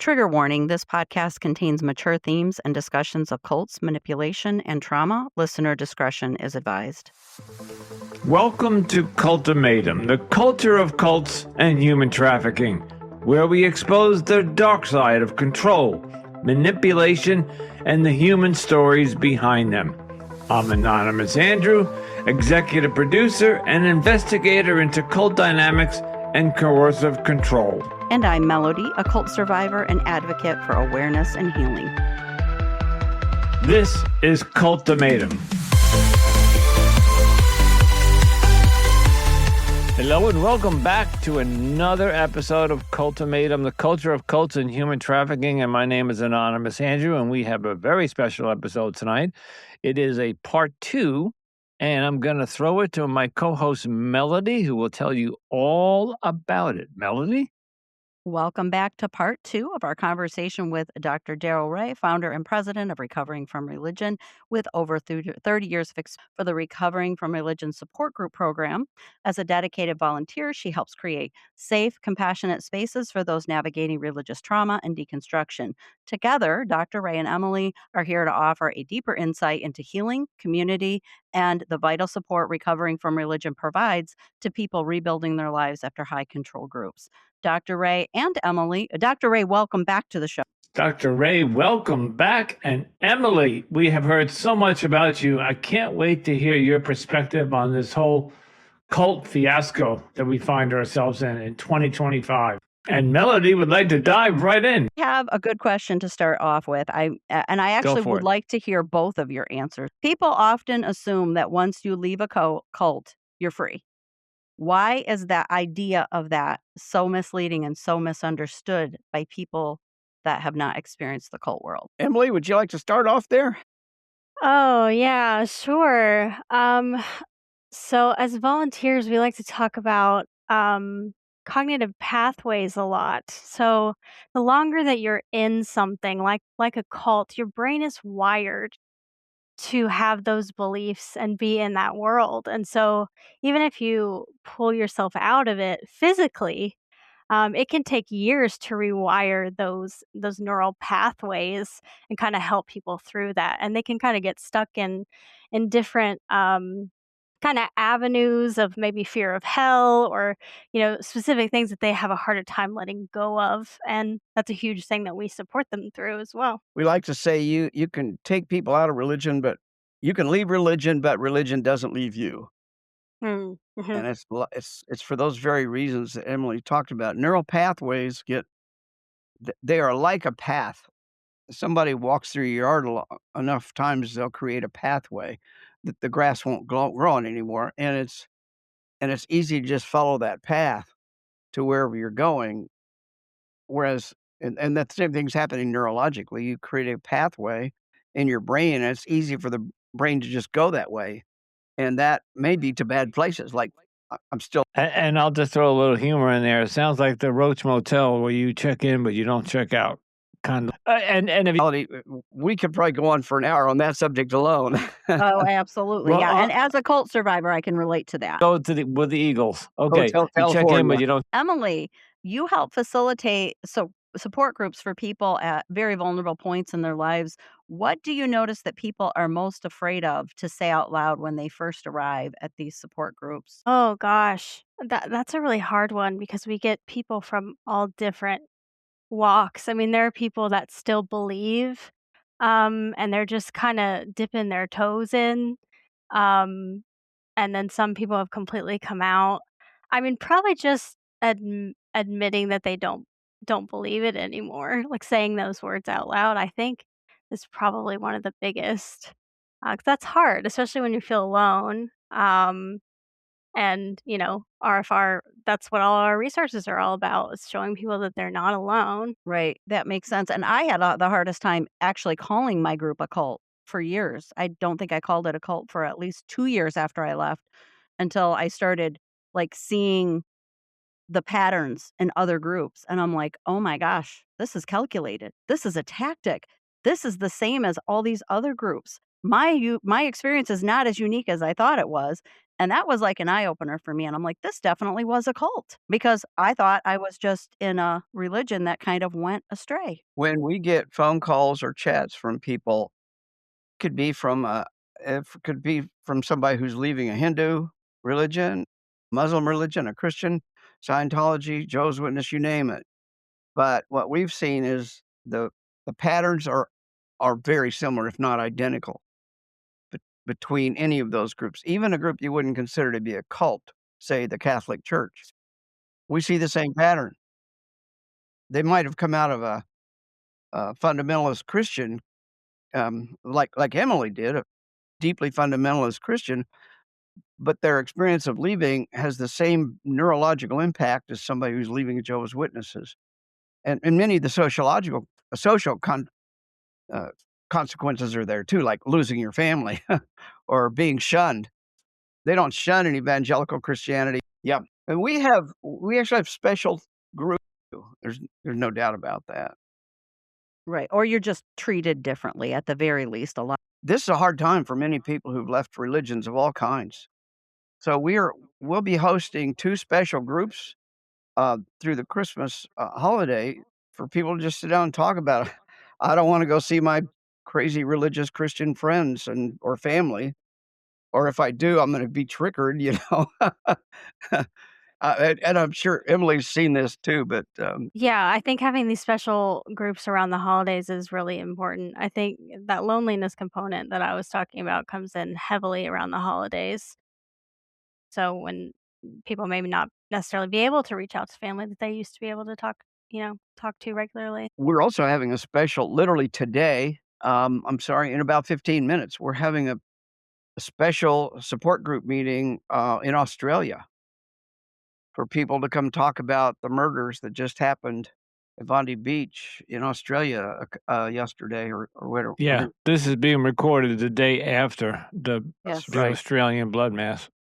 Trigger warning, this podcast contains mature themes and discussions of cults, manipulation, and trauma. Listener discretion is advised. Welcome to Cultimatum, the culture of cults and human trafficking, where we expose the dark side of control, manipulation, and the human stories behind them. I'm Anonymous Andrew, executive producer and investigator into cult dynamics and coercive control. And I'm Melody, a cult survivor and advocate for awareness and healing. This is Cultimatum. Hello and welcome back to another episode of Cultimatum, the culture of cults and human trafficking. And my name is Anonymous Andrew, and we have a very special episode tonight. It is a part 2, and I'm going to throw it to my co-host Melody, who will tell you all about it. Melody? Welcome back to part 2 of our conversation with Dr. Darrell Ray, founder and president of Recovering from Religion, with over 30 years of experience for the Recovering from Religion support group program. As a dedicated volunteer, she helps create safe, compassionate spaces for those navigating religious trauma and deconstruction. Together, Dr. Ray and Emily are here to offer a deeper insight into healing, community, and the vital support Recovering from Religion provides to people rebuilding their lives after high control groups. Dr. Ray and Emily. Dr. Ray, welcome back to the show. Dr. Ray, welcome back. And Emily, we have heard so much about you. I can't wait to hear your perspective on this whole cult fiasco that we find ourselves in 2025. And Melody would like to dive right in. I have a good question to start off with. I actually would like to hear both of your answers. People often assume that once you leave a cult, you're free. Why is that idea of that so misleading and so misunderstood by people that have not experienced the cult world? Emily, would you like to start off there? Oh, yeah, sure. So as volunteers, we like to talk about cognitive pathways a lot. So the longer that you're in something like a cult, your brain is wired to have those beliefs and be in that world. And so even if you pull yourself out of it physically, it can take years to rewire those neural pathways and kind of help people through that. And they can kind of get stuck in different kind of avenues of maybe fear of hell or specific things that they have a harder time letting go of. And that's a huge thing that we support them through as well. We like to say you can take people out of religion, but you can leave religion, but religion doesn't leave you. Mm-hmm. And it's for those very reasons that Emily talked about. Neural pathways they are like a path. Somebody walks through your yard enough times, they'll create a pathway that the grass won't grow on anymore. And it's easy to just follow that path to wherever you're going. Whereas, and that same thing's happening neurologically. You create a pathway in your brain, and it's easy for the brain to just go that way. And that may be to bad places. Like I'm still. And I'll just throw a little humor in there. It sounds like the Roach Motel where you check in, but you don't check out. Kind of. And if we could probably go on for an hour on that subject alone. Oh, absolutely. Well, yeah. And as a cult survivor, I can relate to that. Go to with the Eagles. Okay. Hotel You check in, but you don't. Emily, you help facilitate support groups for people at very vulnerable points in their lives. What do you notice that people are most afraid of to say out loud when they first arrive at these support groups? Oh gosh, that's a really hard one because we get people from all different walks. I mean, there are people that still believe, and they're just kind of dipping their toes in. And then some people have completely come out. I mean, probably just admitting that they don't believe it anymore, like saying those words out loud, I think is probably one of the biggest. 'Cause that's hard, especially when you feel alone. And RFR, that's what all our resources are all about, is showing people that they're not alone. Right. That makes sense. And I had the hardest time actually calling my group a cult for years. I don't think I called it a cult for at least 2 years after I left, until I started seeing the patterns in other groups. And I'm like, oh my gosh, this is calculated. This is a tactic. This is the same as all these other groups. My experience is not as unique as I thought it was. And that was like an eye opener for me. And I'm like, this definitely was a cult because I thought I was just in a religion that kind of went astray. When we get phone calls or chats from people, could be from could be from somebody who's leaving a Hindu religion, Muslim religion, a Christian, Scientology, Jehovah's Witness, you name it. But what we've seen is the patterns are very similar, if not identical, between any of those groups. Even a group you wouldn't consider to be a cult, say the Catholic Church. We see the same pattern. They might have come out of a fundamentalist Christian, like Emily did, a deeply fundamentalist Christian, but their experience of leaving has the same neurological impact as somebody who's leaving Jehovah's Witnesses. And many of the social uh, consequences are there too, like losing your family or being shunned. They don't shun in evangelical Christianity. Yeah, and we actually have special groups. There's no doubt about that. Right. Or you're just treated differently at the very least a lot. This is a hard time for many people who've left religions of all kinds. So we'll be hosting 2 special groups, through the Christmas, holiday for people to just sit down and talk about it. I don't wanna go see my crazy religious Christian friends or family, or if I do, I'm gonna be triggered, you know? And I'm sure Emily's seen this too, but, Yeah, I think having these special groups around the holidays is really important. I think that loneliness component that I was talking about comes in heavily around the holidays. So when people maybe not necessarily be able to reach out to family that they used to be able to talk to regularly. we're also having a special literally today, I'm sorry, in about 15 minutes, we're having a special support group meeting, in Australia for people to come talk about the murders that just happened at Bondi Beach in Australia, yesterday or whatever. Yeah, this is being recorded the day after Yes. the Right. Australian blood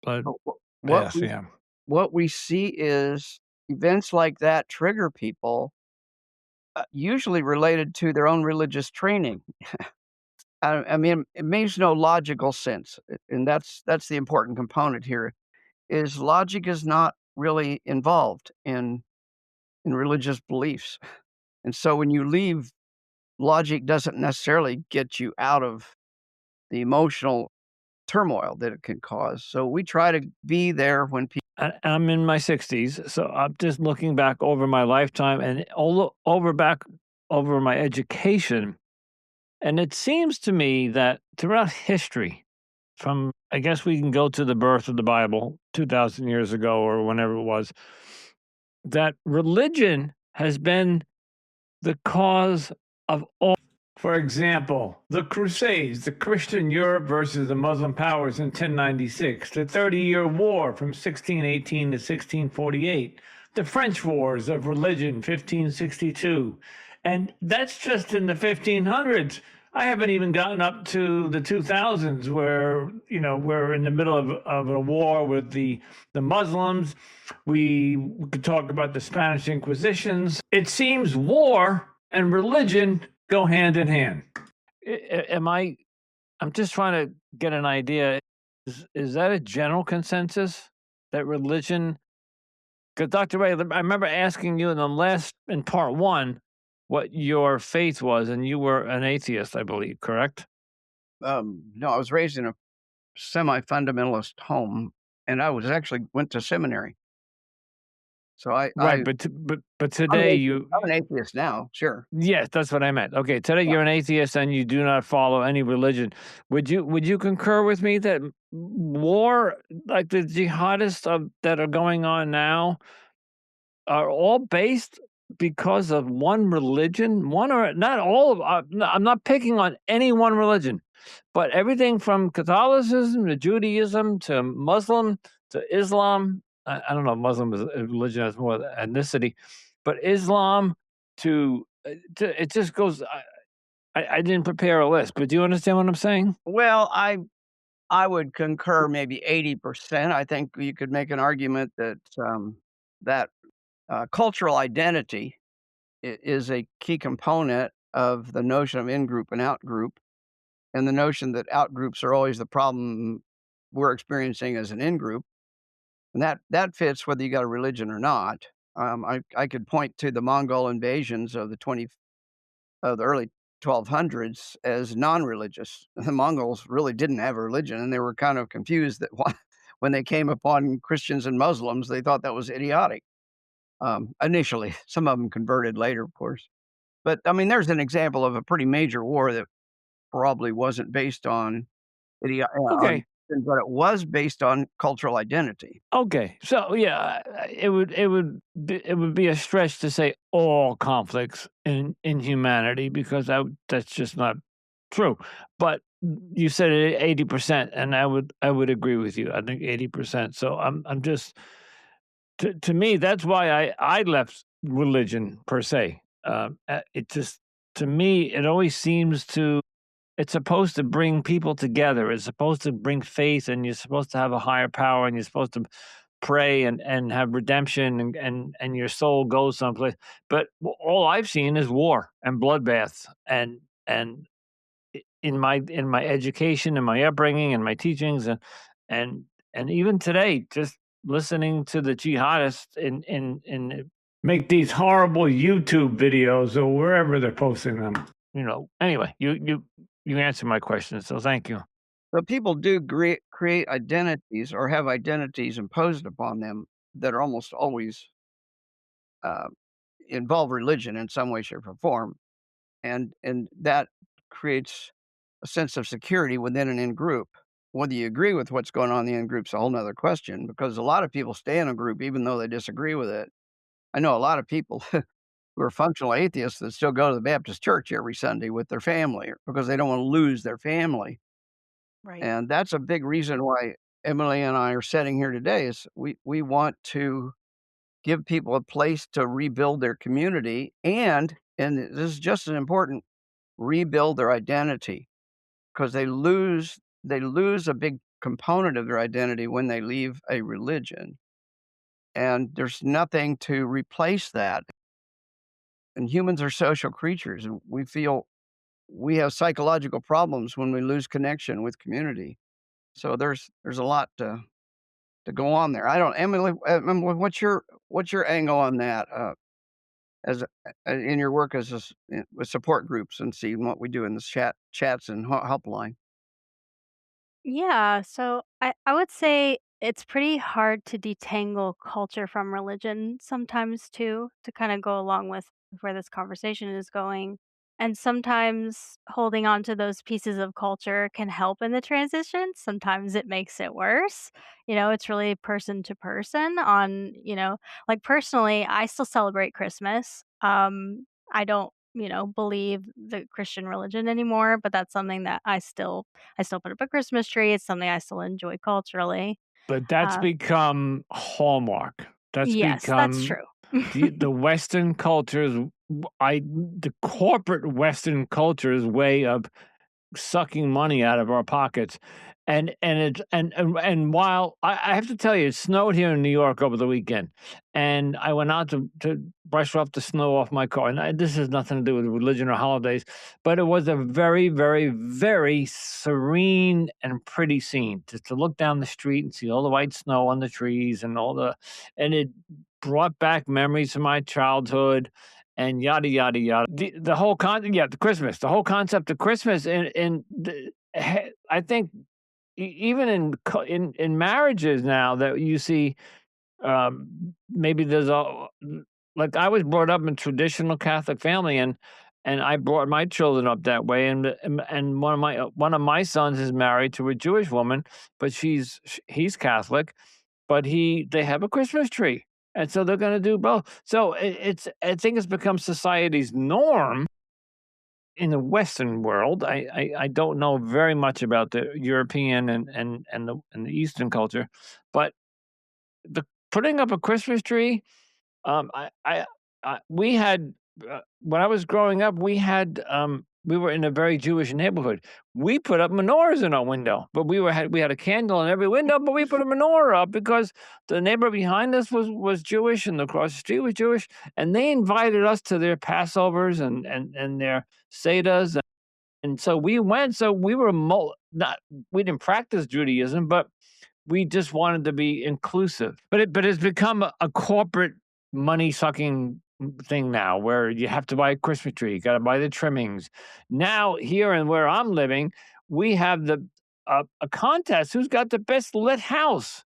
But what bath, we yeah. what we see is events like that trigger people, usually related to their own religious training. I mean, it makes no logical sense, and that's the important component here, is logic is not really involved in religious beliefs. And so when you leave, logic doesn't necessarily get you out of the emotional turmoil that it can cause. So we try to be there when people. I'm in my 60s, so I'm just looking back over my lifetime and over my education, and it seems to me that throughout history, from I guess we can go to the birth of the Bible 2,000 years ago or whenever it was, that religion has been the cause of all. For example, the Crusades, the Christian Europe versus the Muslim powers in 1096, the 30-Year War from 1618 to 1648, the French Wars of Religion, 1562. And that's just in the 1500s. I haven't even gotten up to the 2000s where, we're in the middle of a war with the Muslims. We could talk about the Spanish Inquisitions. It seems war and religion go hand in hand. Am I? I'm just trying to get an idea. Is that a general consensus that religion? Because Dr. Ray, I remember asking you in part one what your faith was, and you were an atheist, I believe, correct? No, I was raised in a semi-fundamentalist home, and I was actually went to seminary. So Right, but I'm an today atheist. I'm an atheist now, sure. yes, that's what I meant. Okay, today Yeah. you're an atheist and you do not follow any religion. Would you concur with me that war, like the jihadists that are going on now, are all based because of one religion? One or not all of I'm not picking on any one religion, but everything from Catholicism to Judaism to Muslim to Islam. I don't know if Muslim is a religion has more ethnicity, but Islam to it just goes. I didn't prepare a list, but do you understand what I'm saying? Well, I would concur maybe 80%. I think you could make an argument that cultural identity is a key component of the notion of in-group and out-group, and the notion that out-groups are always the problem we're experiencing as an in-group, and that fits whether you got a religion or not. I could point to the Mongol invasions of the early 1200s as non-religious. The Mongols really didn't have a religion, and they were kind of confused that when they came upon Christians and Muslims, they thought that was idiotic. Initially, some of them converted later, of course. But I mean, there's an example of a pretty major war that probably wasn't based on on Okay. but it was based on cultural identity. Okay. So yeah, it would be a stretch to say all conflicts in humanity because that's just not true. But you said 80%, and I would agree with you. I think 80%. So I'm just to me that's why I left religion per se. It just to me it always seems to it's supposed to bring people together. It's supposed to bring faith, and you're supposed to have a higher power, and you're supposed to pray and have redemption, and your soul goes someplace. But all I've seen is war and bloodbaths, and in my education and my upbringing and my teachings, and and even today, just listening to the jihadists in make these horrible YouTube videos or wherever they're posting them. Anyway, you answered my question, so thank you. But people do create identities or have identities imposed upon them that are almost always uh, involve religion in some way, shape, or form, and that creates a sense of security within an in group. Whether you agree with what's going on in the in group's a whole nother question because a lot of people stay in a group even though they disagree with it. I know a lot of people who are functional atheists that still go to the Baptist church every Sunday with their family because they don't want to lose their family. Right. And that's a big reason why Emily and I are sitting here today is we want to give people a place to rebuild their community and this is just as important, rebuild their identity because they lose a big component of their identity when they leave a religion. And there's nothing to replace that. And humans are social creatures, and we feel we have psychological problems when we lose connection with community. So there's a lot to go on there. I don't Emily, what's your angle on that, as in your work as with support groups and seeing what we do in the chats and helpline? Yeah, so I would say it's pretty hard to detangle culture from religion sometimes too, to kind of go along with where this conversation is going. And sometimes holding on to those pieces of culture can help in the transition. Sometimes it makes it worse. It's really person to person like personally, I still celebrate Christmas. I don't, believe the Christian religion anymore, but that's something that I still put up a Christmas tree. It's something I still enjoy culturally. But that's Uh, become hallmark. That's yes, that's become true. the Western culture's the corporate Western culture's way of sucking money out of our pockets. And while I have to tell you, it snowed here in New York over the weekend, and I went out to brush off the snow off my car. And this has nothing to do with religion or holidays, but it was a very, very, very serene and pretty scene to look down the street and see all the white snow on the trees and it brought back memories of my childhood and yada yada yada. The whole the Christmas, the whole concept of Christmas, I think even in marriages now that you see, maybe there's like I was brought up in traditional Catholic family, and I brought my children up that way, and one of my sons is married to a Jewish woman, but he's Catholic, but they have a Christmas tree, and so they're gonna do both. So I think it's become society's norm in the Western world. I don't know very much about the European and the Eastern culture, but the putting up a Christmas tree, we had when I was growing up, we were in a very Jewish neighborhood. We put up menorahs in our window, but we had a candle in every window, but we put a menorah up because the neighbor behind us was Jewish, and across the street was Jewish, and they invited us to their Passovers and their Seder's And so we went, so we were not, we didn't practice Judaism, but we just wanted to be inclusive. But it's become a corporate money sucking thing now, where you have to buy a Christmas tree, you got to buy the trimmings. Now here and where I'm living, we have a contest who's got the best lit house.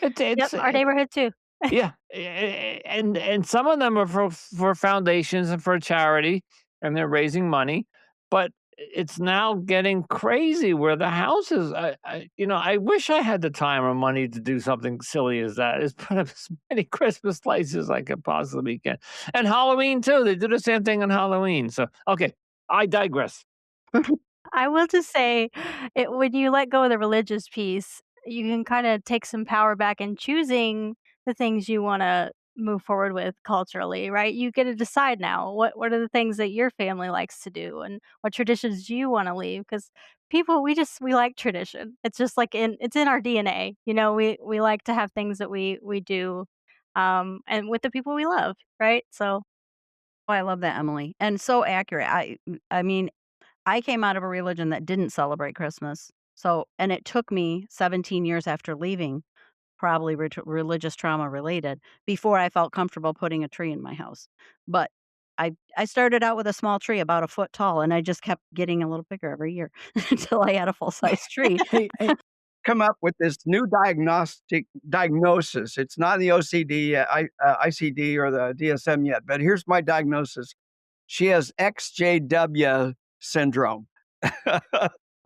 Yep, It's our neighborhood too. yeah, and some of them are for foundations and for charity, and they're raising money, but it's now getting crazy where the houses. I wish I had the time or money to do something silly as that. Is put up as many Christmas lights as I could possibly get, and Halloween too. They do the same thing on Halloween. So okay, I digress. I will just say, when you let go of the religious piece, you can kinda take some power back in choosing the things you wanna move forward with culturally, right? You get to decide now, what are the things that your family likes to do, and what traditions do you wanna leave? Because people, we like tradition. It's just like it's in our DNA, we like to have things that we do, and with the people we love, right? So Oh, I love that, Emily, and so accurate. I mean, I came out of a religion that didn't celebrate Christmas. So, and it took me 17 years after leaving, probably religious trauma related, before I felt comfortable putting a tree in my house. But I started out with a small tree about a foot tall, and I just kept getting a little bigger every year until I had a full size tree. Hey, come up with this new diagnosis. It's not the OCD, ICD, or the DSM yet, but here's my diagnosis. She has XJW syndrome.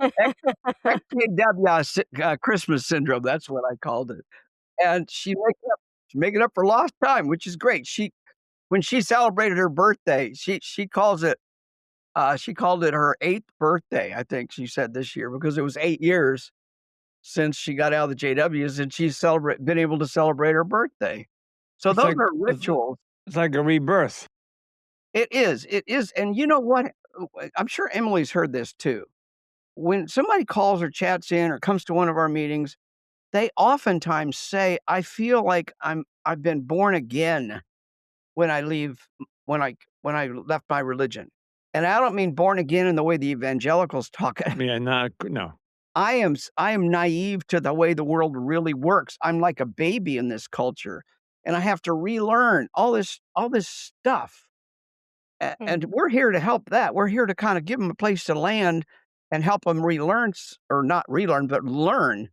XJW Christmas syndrome. That's what I called it. And she's making up for lost time, which is great. When she celebrated her birthday, she called it her 8th birthday, I think she said this year, because it was 8 years since she got out of the JWs, and she's been able to celebrate her birthday. So It's those like are it's, rituals. it's like a rebirth. It is, and you know what? I'm sure Emily's heard this too. When somebody calls or chats in or comes to one of our meetings, they oftentimes say, "I feel like I've been born again when I leave when I left my religion." And I don't mean born again in the way the evangelicals talk. Yeah, not no. I am naive to the way the world really works. I'm like a baby in this culture, and I have to relearn all this stuff. And we're here to help that. We're here to kind of give them a place to land and help them relearn, or not relearn, but learn.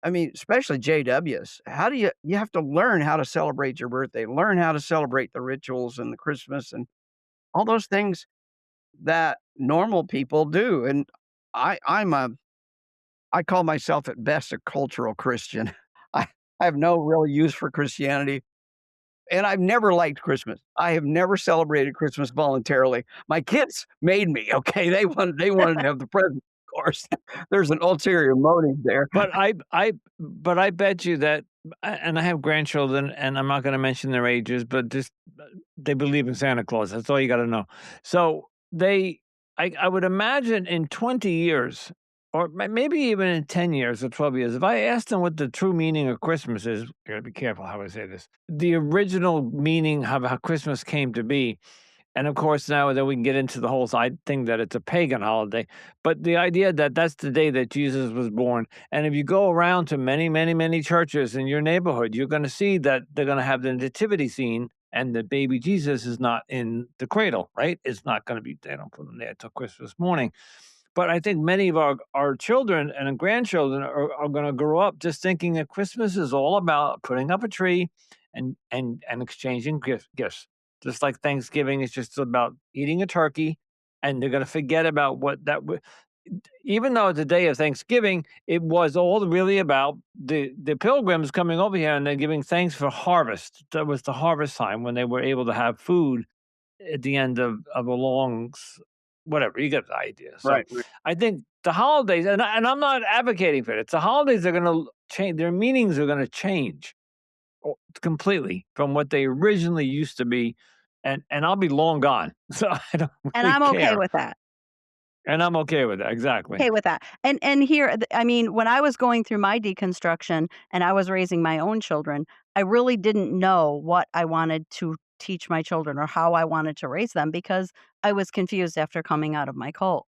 I mean, especially JWs. How do you have to learn how to celebrate your birthday, learn how to celebrate the rituals and the Christmas and all those things that normal people do. And I'm I call myself at best a cultural Christian. I, I have no real use for Christianity. And I've never liked Christmas. I have never celebrated Christmas voluntarily. My kids made me, okay? They wanted to have the present, of course. There's an ulterior motive there. But I bet you that, and I have grandchildren, and I'm not going to mention their ages, but just they believe in Santa Claus. That's all you got to know. So I would imagine in 20 years, or maybe even in 10 years or 12 years, if I asked them what the true meaning of Christmas is, I gotta be careful how I say this. The original meaning of how Christmas came to be, and of course, now that we can get into the whole side thing that it's a pagan holiday, but the idea that that's the day that Jesus was born. And if you go around to many, many, many churches in your neighborhood, you're going to see that they're going to have the nativity scene, and the baby Jesus is not in the cradle, right? It's not going to be, they don't put him there till Christmas morning. But I think many of our children and grandchildren are going to grow up just thinking that Christmas is all about putting up a tree and exchanging gifts. Just like Thanksgiving is just about eating a turkey, and they're going to forget about what that would. Even though it's a day of Thanksgiving, it was all really about the pilgrims coming over here and they're giving thanks for harvest. That was the harvest time when they were able to have food at the end of a long whatever, you get the idea. So Right, right. I think the holidays, and I'm not advocating for it. The holidays are going to change. Their meanings are going to change completely from what they originally used to be, and I'll be long gone, so I don't And really I'm okay care. with that. And I'm okay with that. Exactly. Okay with that. And here, I mean, when I was going through my deconstruction and I was raising my own children, I really didn't know what I wanted to teach my children or how I wanted to raise them because I was confused after coming out of my cult.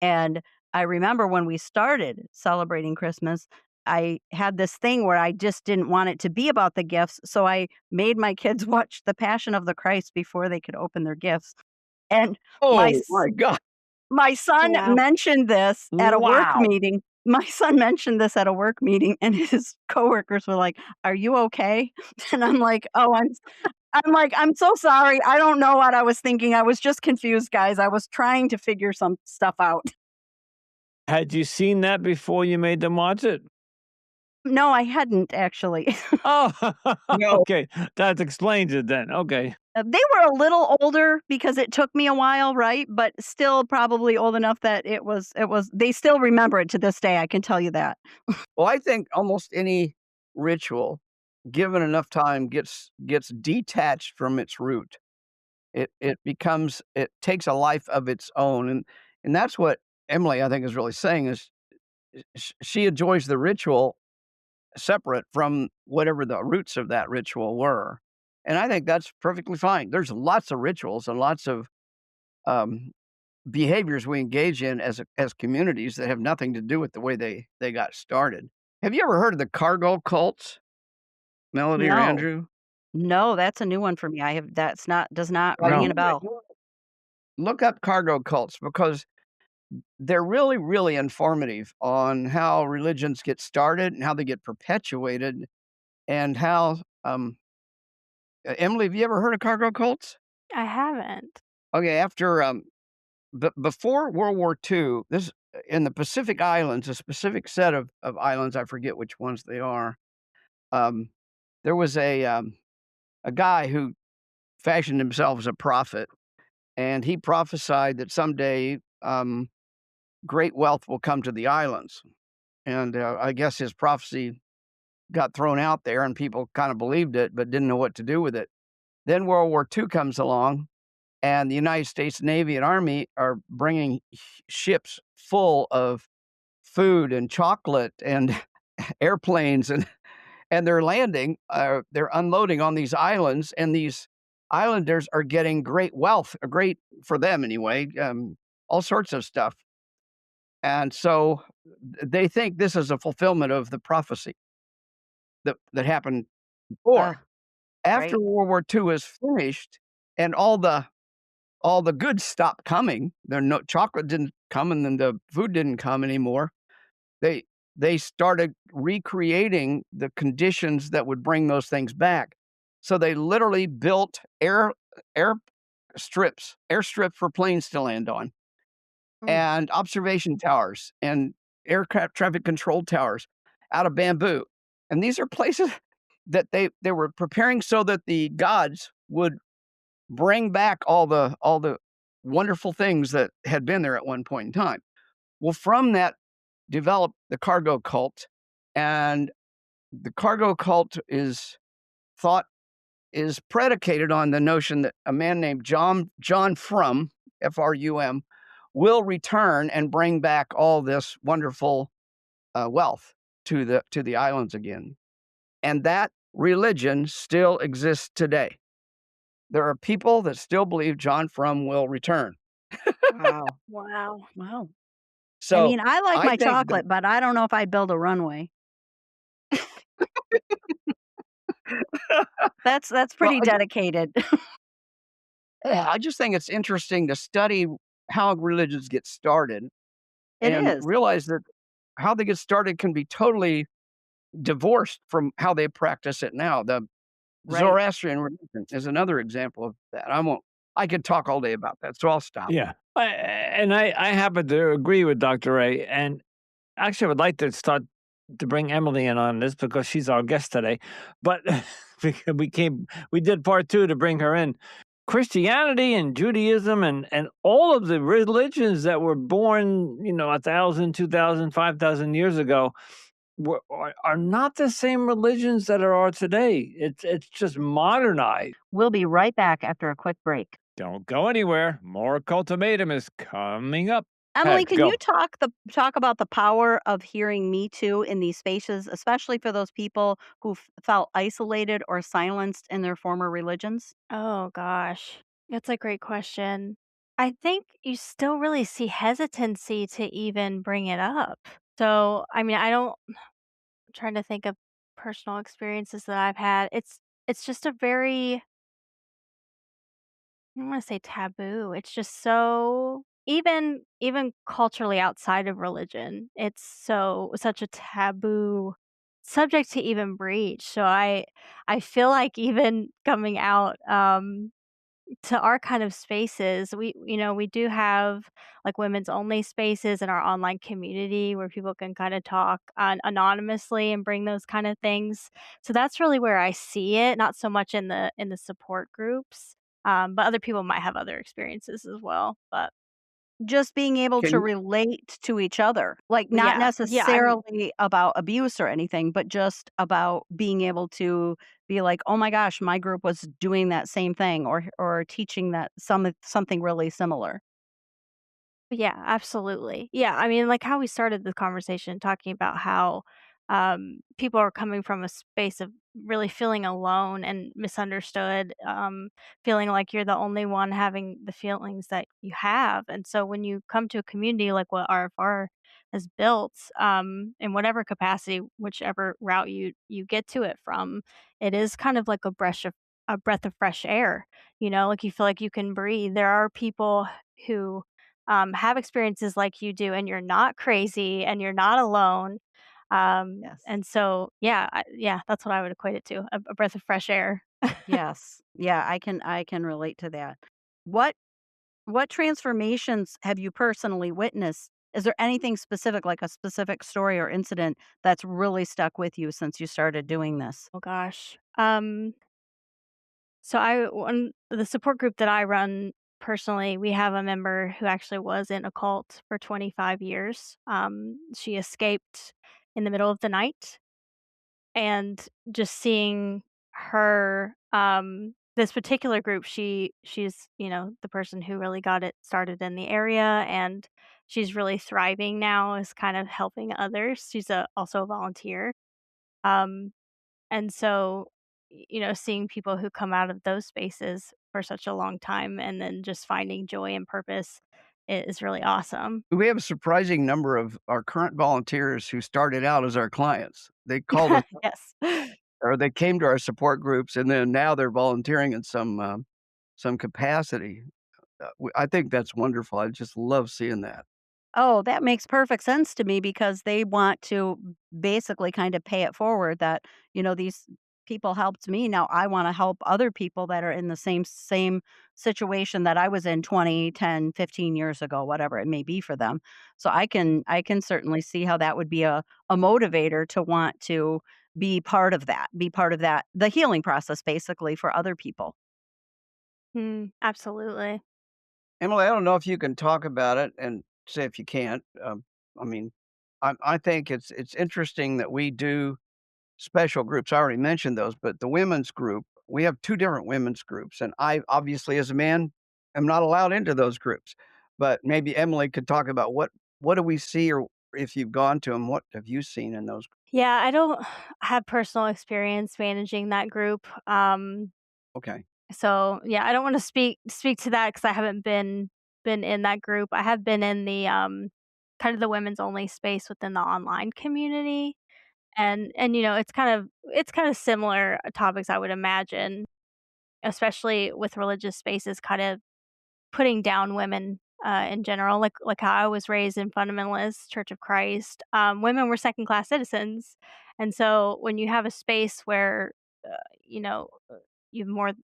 And I remember when we started celebrating Christmas, I had this thing where I just didn't want it to be about the gifts, so I made my kids watch The Passion of the Christ before they could open their gifts. And my Oh s my god. my son Wow. mentioned this at a work Wow. meeting. My son mentioned this at a work meeting, and his coworkers were like, "Are you okay?" And I'm like, "Oh, I'm like, "I'm so sorry. I don't know what I was thinking. I was just confused, guys. I was trying to figure some stuff out." Had you seen that before you made them watch it? No, I hadn't actually. Oh, No. okay. That explains it then. Okay. They were a little older because it took me a while, right? But still probably old enough that it was they still remember it to this day, I can tell you that. Well, I think almost any ritual, given enough time, gets detached from its root. It takes a life of its own, and that's what Emily, I think, is really saying is she enjoys the ritual separate from whatever the roots of that ritual were, and I think that's perfectly fine. There's lots of rituals and lots of, um, behaviors we engage in as communities that have nothing to do with the way they got started. Have you ever heard of the cargo cults, Melody or No. Andrew? No, that's a new one for me. I have that's not does not Well, ring No. a bell. you look up cargo cults because they're really, really informative on how religions get started and how they get perpetuated and how, Emily, have you ever heard of cargo cults? I haven't. Okay, after, before World War II, this in the Pacific Islands, a specific set of islands, I forget which ones they are, um, there was a guy who fashioned himself as a prophet, and he prophesied that someday, great wealth will come to the islands. And, I guess his prophecy got thrown out there and people kinda believed it, but didn't know what to do with it. Then World War II comes along, and the United States Navy and Army are bringing ships full of food and chocolate and airplanes, and they're landing, they're unloading on these islands, and these islanders are getting great wealth, great for them anyway, all sorts of stuff. And so they think this is a fulfillment of the prophecy that happened before. Ugh, After right. World War II is finished and all the goods stopped coming, the no chocolate didn't come and then the food didn't come anymore. They they started recreating the conditions that would bring those things back. So they literally built air airstrips for planes to land on, Mm. and observation towers and aircraft traffic control towers out of bamboo. And these are places that they were preparing so that the gods would bring back all the wonderful things that had been there at one point in time. Well, from that developed the cargo cult, and the cargo cult thought is predicated on the notion that a man named John Frum, Frum, will return and bring back all this wonderful, wealth to the islands again. And that religion still exists today. There are people that still believe John Frum will return. Wow. Wow. Wow. I So, mean, I like I my think that chocolate, but I don't know if I'd build a runway. That's well, pretty dedicated. yeah, I just think it's interesting to study how religions get started It and is, realize that how they get started can be totally divorced from how they practice it now. The right. Zoroastrian religion is another example of that. I could talk all day about that, so I'll stop. Yeah. I happen to agree with Dr. Ray. And actually, I would like to start to bring Emily in on this because she's our guest today. But because we did part two to bring her in. Christianity and Judaism and all of the religions that were born, 1,000, 2,000, 5,000 years ago are not the same religions that are today. It's just modernized. We'll be right back after a quick break. Don't go anywhere. More Cultimatum is coming up. Emily, Head, can you go. talk about the power of hearing "Me Too" in these spaces, especially for those people who felt isolated or silenced in their former religions? Oh gosh, that's a great question. I think you still really see hesitancy to even bring it up. So, I mean, I don't I'm trying to think of personal experiences that I've had. It's just a very I don't want to say taboo. It's just so even culturally outside of religion, it's such a taboo subject to even breach. So I feel like even coming out to our kind of spaces, we do have, like, women's only spaces in our online community where people can kinda talk anonymously and bring those kind of things. So that's really where I see it, not so much in the support groups, but other people might have other experiences as well, but Just being able to Can relate to each other, like, not yeah, I'm necessarily about abuse or anything, but just about being able to be like, "Oh my gosh, my group was doing that same thing," or teaching that something really similar. Yeah, absolutely. Yeah, I mean, like how we started the conversation talking about how people are coming from a space of really feeling alone and misunderstood, feeling like you're the only one having the feelings that you have. And so when you come to a community like what RFR has built, in whatever capacity, whichever route you get to it from, it is kind of like a breath of fresh air. Like you feel like you can breathe. There are people who have experiences like you do, and you're not crazy and you're not alone. Yes. And so, yeah, yeah, that's what I would equate it to a breath of fresh air. Yes. Yeah, I can relate to that. What what transformations have you personally witnessed? Is there anything specific, like a specific story or incident that's really stuck with you since you started doing this? Oh gosh. So one the support group that I run personally, we have a member who actually was in a cult for 25 years. She escaped in the middle of the night. And just seeing her, this particular group, she's, the person who really got it started in the area, and she's really thriving now, is kind of helping others. She's also a volunteer. Um, and so, seeing people who come out of those spaces for such a long time and then just finding joy and purpose is really awesome. we have a surprising number of our current volunteers who started out as our clients. They called us Yes. or they came to our support groups, and then now they're volunteering in some capacity. I think that's wonderful. I just love seeing that. Oh, that makes perfect sense to me because they want to basically kind of pay it forward that, these people helped me. Now I want to help other people that are in the same situation that I was in 20, 10, 15 years ago, whatever it may be for them. So I can certainly see how that would be a motivator to want to be part of that the healing process basically for other people. Absolutely. Emily, I don't know if you can talk about it and say if you can't. I mean, I think it's interesting that we do special groups. I already mentioned those, but the women's group, we have 2 different women's groups, and I obviously, as a man, am not allowed into those groups. But maybe Emily could talk about what do we see, or if you've gone to them, what have you seen in those? Yeah, I don't have personal experience managing that group. Okay. So yeah, I don't want to speak to that because I haven't been in that group. I have been in the kind of the women's only space within the online community, and it's kind of similar topics I would imagine, especially with religious spaces, kind of putting down women, in general, like how I was raised in Fundamentalist Church of Christ, women were second class citizens, and so when you have a space where, you know, you have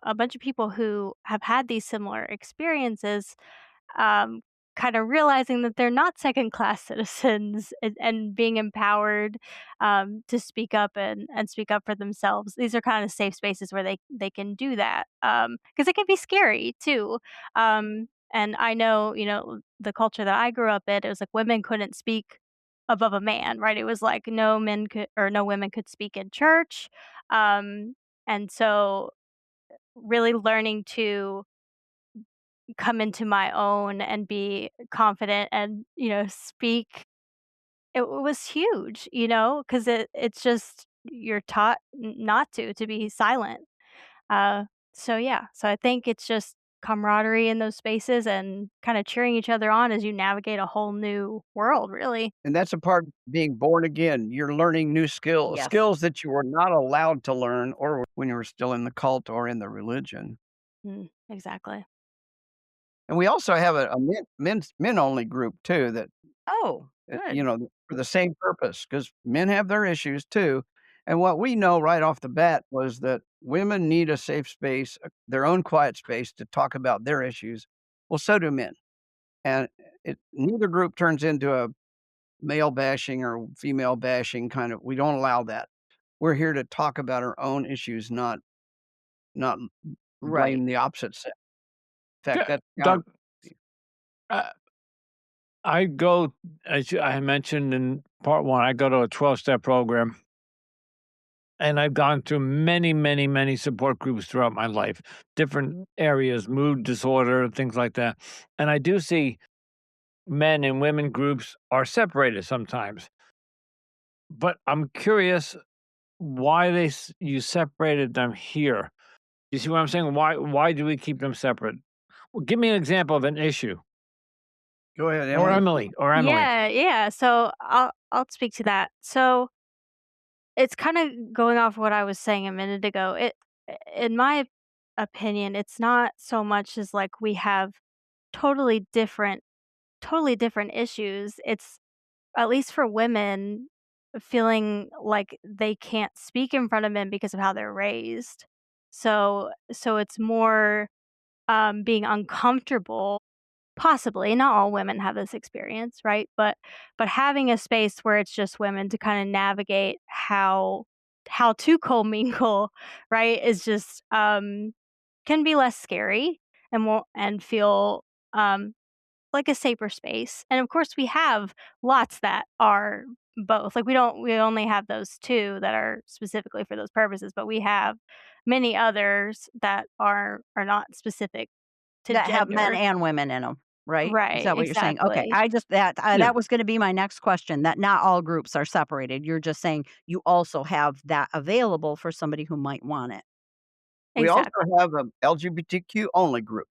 a bunch of people who have had these similar experiences, um, kind of realizing that they're not second class citizens and being empowered to speak up and speak up for themselves. These are kind of safe spaces where they can do that because it can be scary too. And I know, the culture that I grew up in, it was like women couldn't speak above a man, right? It was like no men could or no women could speak in church. Um, and so really learning to come into my own and be confident and, speak, it was huge, because it's just you're taught not to be silent. Uh, so yeah, so I think it's just camaraderie in those spaces and kind of cheering each other on as you navigate a whole new world, really. And that's a part of being born again. You're learning new Yes. skills that you were not allowed to learn or when you were still in the cult or in the religion. Exactly. And we also have a men only group too that, Oh, good. for the same purpose, because men have their issues too. And what we know right off the bat was that women need a safe space, their own quiet space to talk about their issues. Well, so do men. And neither group turns into a male bashing or female bashing kind of, we don't allow that. We're here to talk about our own issues, not Right. blame the opposite sex. In fact, Yeah, that's counter. Doug, uh, I go, as I mentioned in part one, I go to a 12-step program, and I've gone through many, many, many support groups throughout my life, different areas, mood disorder, things like that. And I do see men and women groups are separated sometimes. But I'm curious why you separated them here. You see what I'm saying? Why do we keep them separate? Well, give me an example of an issue. Go ahead, Or Emily. Emily, or Emily. Yeah, yeah. So I'll speak to that. So it's kind of going off what I was saying a minute ago. In my opinion, it's not so much as like we have totally different, totally different issues. It's at least for women feeling like they can't speak in front of men because of how they're raised. So it's more being uncomfortable. Possibly, not all women have this experience, right? But having a space where it's just women to kinda navigate how to commingle, right, is just, can be less scary and won't and feel, like a safer space. And of course, we have lots that are both. Like, we only have those 2 that are specifically for those purposes, but we have many others that are not specific to That have men gender. and women in them, right? Is Right, that what you're saying? Okay, exactly. I just Yeah. that was gonna be my next question, that not all groups are separated. You're just saying you also have that available for somebody who might want it. We also Exactly. have a LGBTQ only group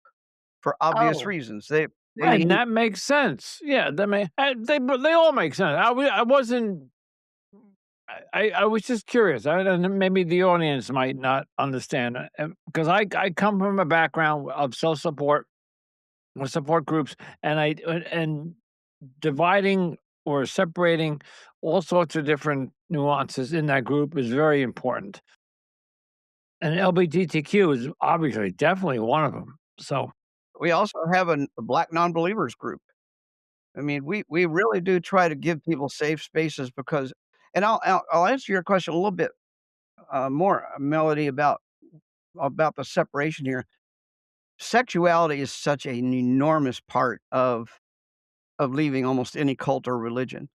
for obvious Oh, reasons. They And need that makes sense. Yeah, that may they all make sense. I wasn't I was just curious. And maybe the audience might not understand, because I come from a background of self-support, with support groups, and and dividing or separating all sorts of different nuances in that group is very important. And LGBTQ is obviously definitely one of them. So, we also have a Black nonbelievers group. I mean, we really do try to give people safe spaces because and I'll answer your question a little bit, more, Melody, about the separation here. Sexuality is such an enormous part of leaving almost any cult or religion.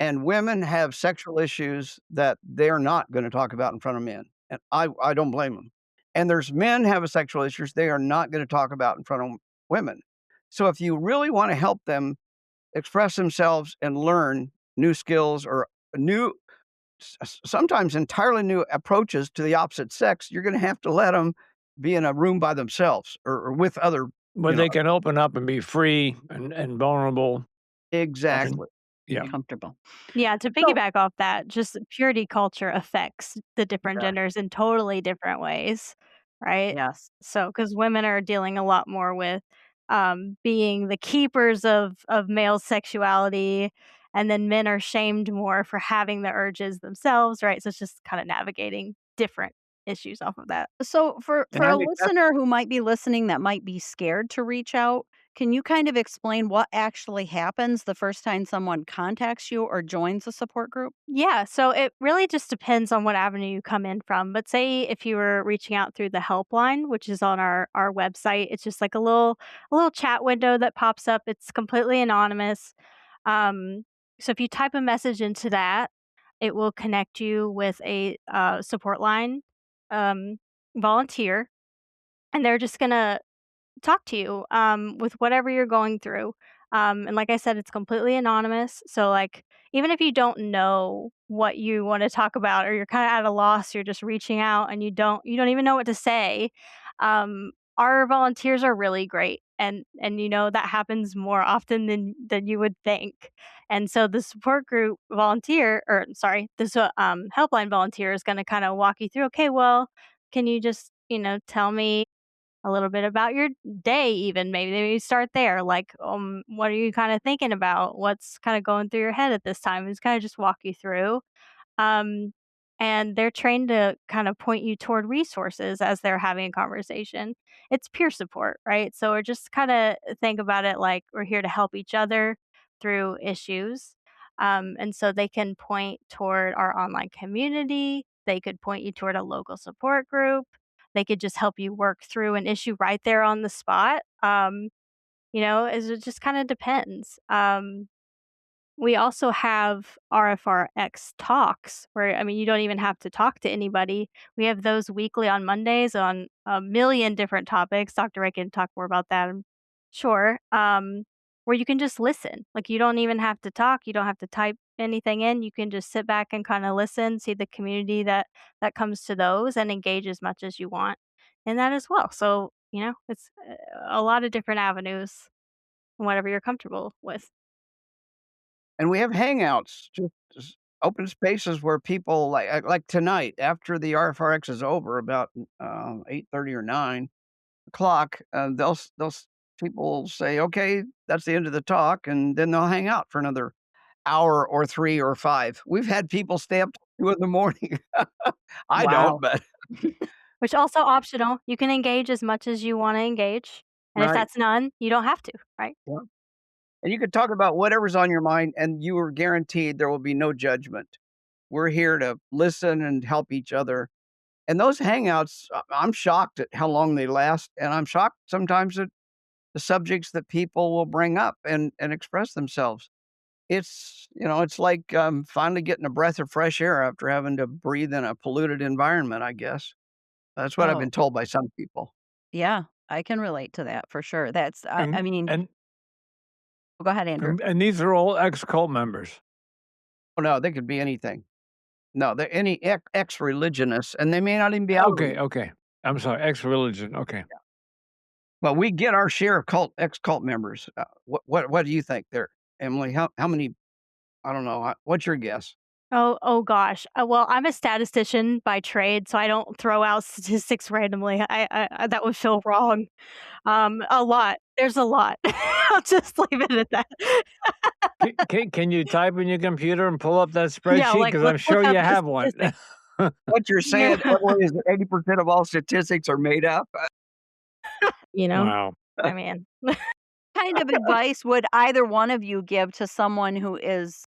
And women have sexual issues that they're not gonna talk about in front of men, and I don't blame them. And there's men have a sexual issues they are not gonna talk about in front of women. So if you really wanna help them express themselves and learn new skills or new sometimes entirely new approaches to the opposite sex, you're gonna have to let them be in a room by themselves or with other, where you know. they can open up and be free and vulnerable. yes, And Exactly. yeah. and comfortable. Yeah, to So piggyback off that, just purity culture affects the different Yeah. genders in totally different ways, right? yes. So, because women are dealing a lot more with, being the keepers of male sexuality, and then men are shamed more for having the urges themselves, right? So it's just kinda navigating different issues off of that. So And for I a think that's listener who might be listening that might be scared to reach out, can you kind of explain what actually happens the first time someone contacts you or joins a support group? Yeah, so it really just depends on what avenue you come in from. But say if you were reaching out through the helpline, which is on our website, it's just like a little chat window that pops up. It's completely anonymous. Um, so if you type a message into that, it will connect you with a support line um, volunteer, and they're just gonna talk to you with whatever you're going through. And like I said, it's completely anonymous. So like even if you don't know what you want to talk about or you're kind of at a loss, you're just reaching out and you don't even know what to say. Our volunteers are really great, and that happens more often than you would think. And so the support group volunteer, or sorry, this helpline volunteer is going to kind of walk you through. Okay, well, can you just tell me a little bit about your day, even maybe start there. Like, what are you kind of thinking about? What's kind of going through your head at this time? It's kind of just walk you through. Um, and they're trained to kind of point you toward resources as they're having a conversation. It's peer support, right? So we're just kind of think about it like we're here to help each other through issues. And so they can point toward our online community. They could point you toward a local support group. They could just help you work through an issue right there on the spot. It just kind of depends. We also have RFRX talks where, I mean, you don't even have to talk to anybody. We have those weekly on Mondays on a million different topics. Dr. Ray can talk more about that, I'm sure. Where you can just listen. Like, you don't even have to talk. You don't have to type anything in. You can just sit back and kind of listen, see the community that comes to those, and engage as much as you want in that as well. So, it's a lot of different avenues, whatever you're comfortable with. And we have hangouts, just open spaces where people like tonight after the RFRX is over about 8:30 or 9 o'clock. People will say, "Okay, that's the end of the talk," and then they'll hang out for another hour or 3 or 5. We've had people stay up till 2 in the morning. I don't, Wow. but Which also optional. You can engage as much as you wanna engage, and if right. that's none, you don't have to, right? Yeah. And you can talk about whatever's on your mind, and you are guaranteed there will be no judgment. We're here to listen and help each other. And those hangouts, I'm shocked at how long they last, and I'm shocked sometimes at the subjects that people will bring up and express themselves. It's like, finally getting a breath of fresh air after having to breathe in a polluted environment, I guess. That's what I've Oh, been told by some people. yeah, I can relate to that for sure. I And mean, and go ahead, Andrew. and these are all ex-cult members. Oh, no, they could be anything. No, they're any ex-religionists, and they may not even be out of Okay, religion. okay. I'm sorry, ex-religion, okay. Well, we get our share of ex-cult members. What do you think there, Emily? How many? I don't know. What's your guess? Oh gosh. Well, I'm a statistician by trade, so I don't throw out statistics randomly. I that would feel wrong. A lot. There's a lot. I'll just leave it at that. Can you type in your computer and pull up that Yeah, spreadsheet? like, Because 'Cause I'm let's look sure you up the have one. statistics. What you're saying, Yeah. Emily, is that 80% of all statistics are made up? You know? Wow. I mean, Kind of advice would either one of you give to someone who is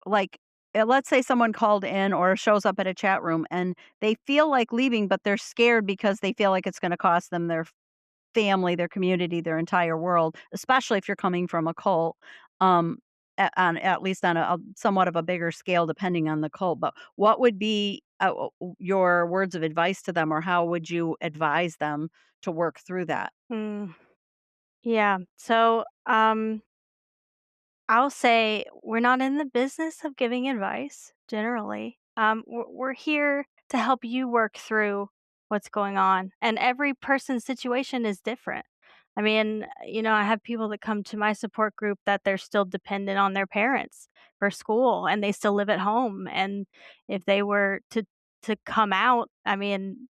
like, let's say someone called in or shows up at a chat room and they feel like leaving, but they're scared because they feel like it's going to cost them their family, their community, their entire world, especially if you're coming from a cult. At least on a somewhat of a bigger scale, depending on the cult. But what would be your words of advice to them, or how would you advise them to work through that? mm, yeah. So, I'll say we're not in the business of giving advice generally. We're here to help you work through what's going on, and every person's situation is different. I mean, I have people that come to my support group that they're still dependent on their parents for school, and they still live at home. And if they were to come out, I mean,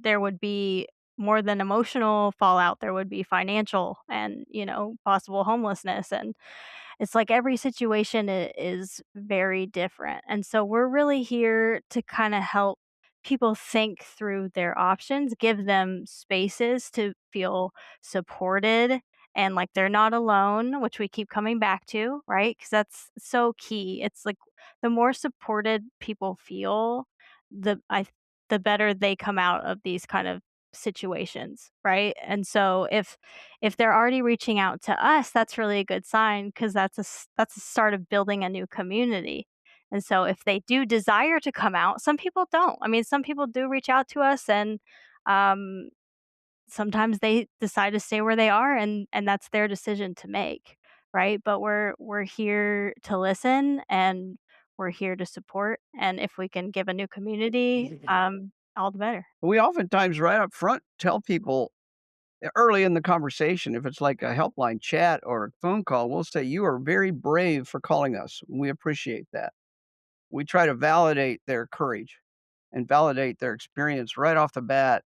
there would be more than emotional fallout. There would be financial and possible homelessness, and it's like every situation is very different. And so we're really here to kind of help people think through their options, give them spaces to feel supported and like they're not alone, which we keep coming back to, right? Because that's so key. It's like the more supported people feel, the I the better they come out of these kind of situations, right? And so if they're already reaching out to us, that's really a good sign because that's a start of building a new community. And so if they do desire to come out, some people don't. I mean, some people do reach out to us, and um sometimes they decide to stay where they are, and that's their decision to make, right? But we're here to listen, and we're here to support, and if we can give a new community, all the better. We oftentimes right up front tell people early in the conversation, if it's like a helpline chat or a phone call, we'll say, "You are very brave for calling us. We appreciate that." We try to validate their courage and validate their experience right off the bat.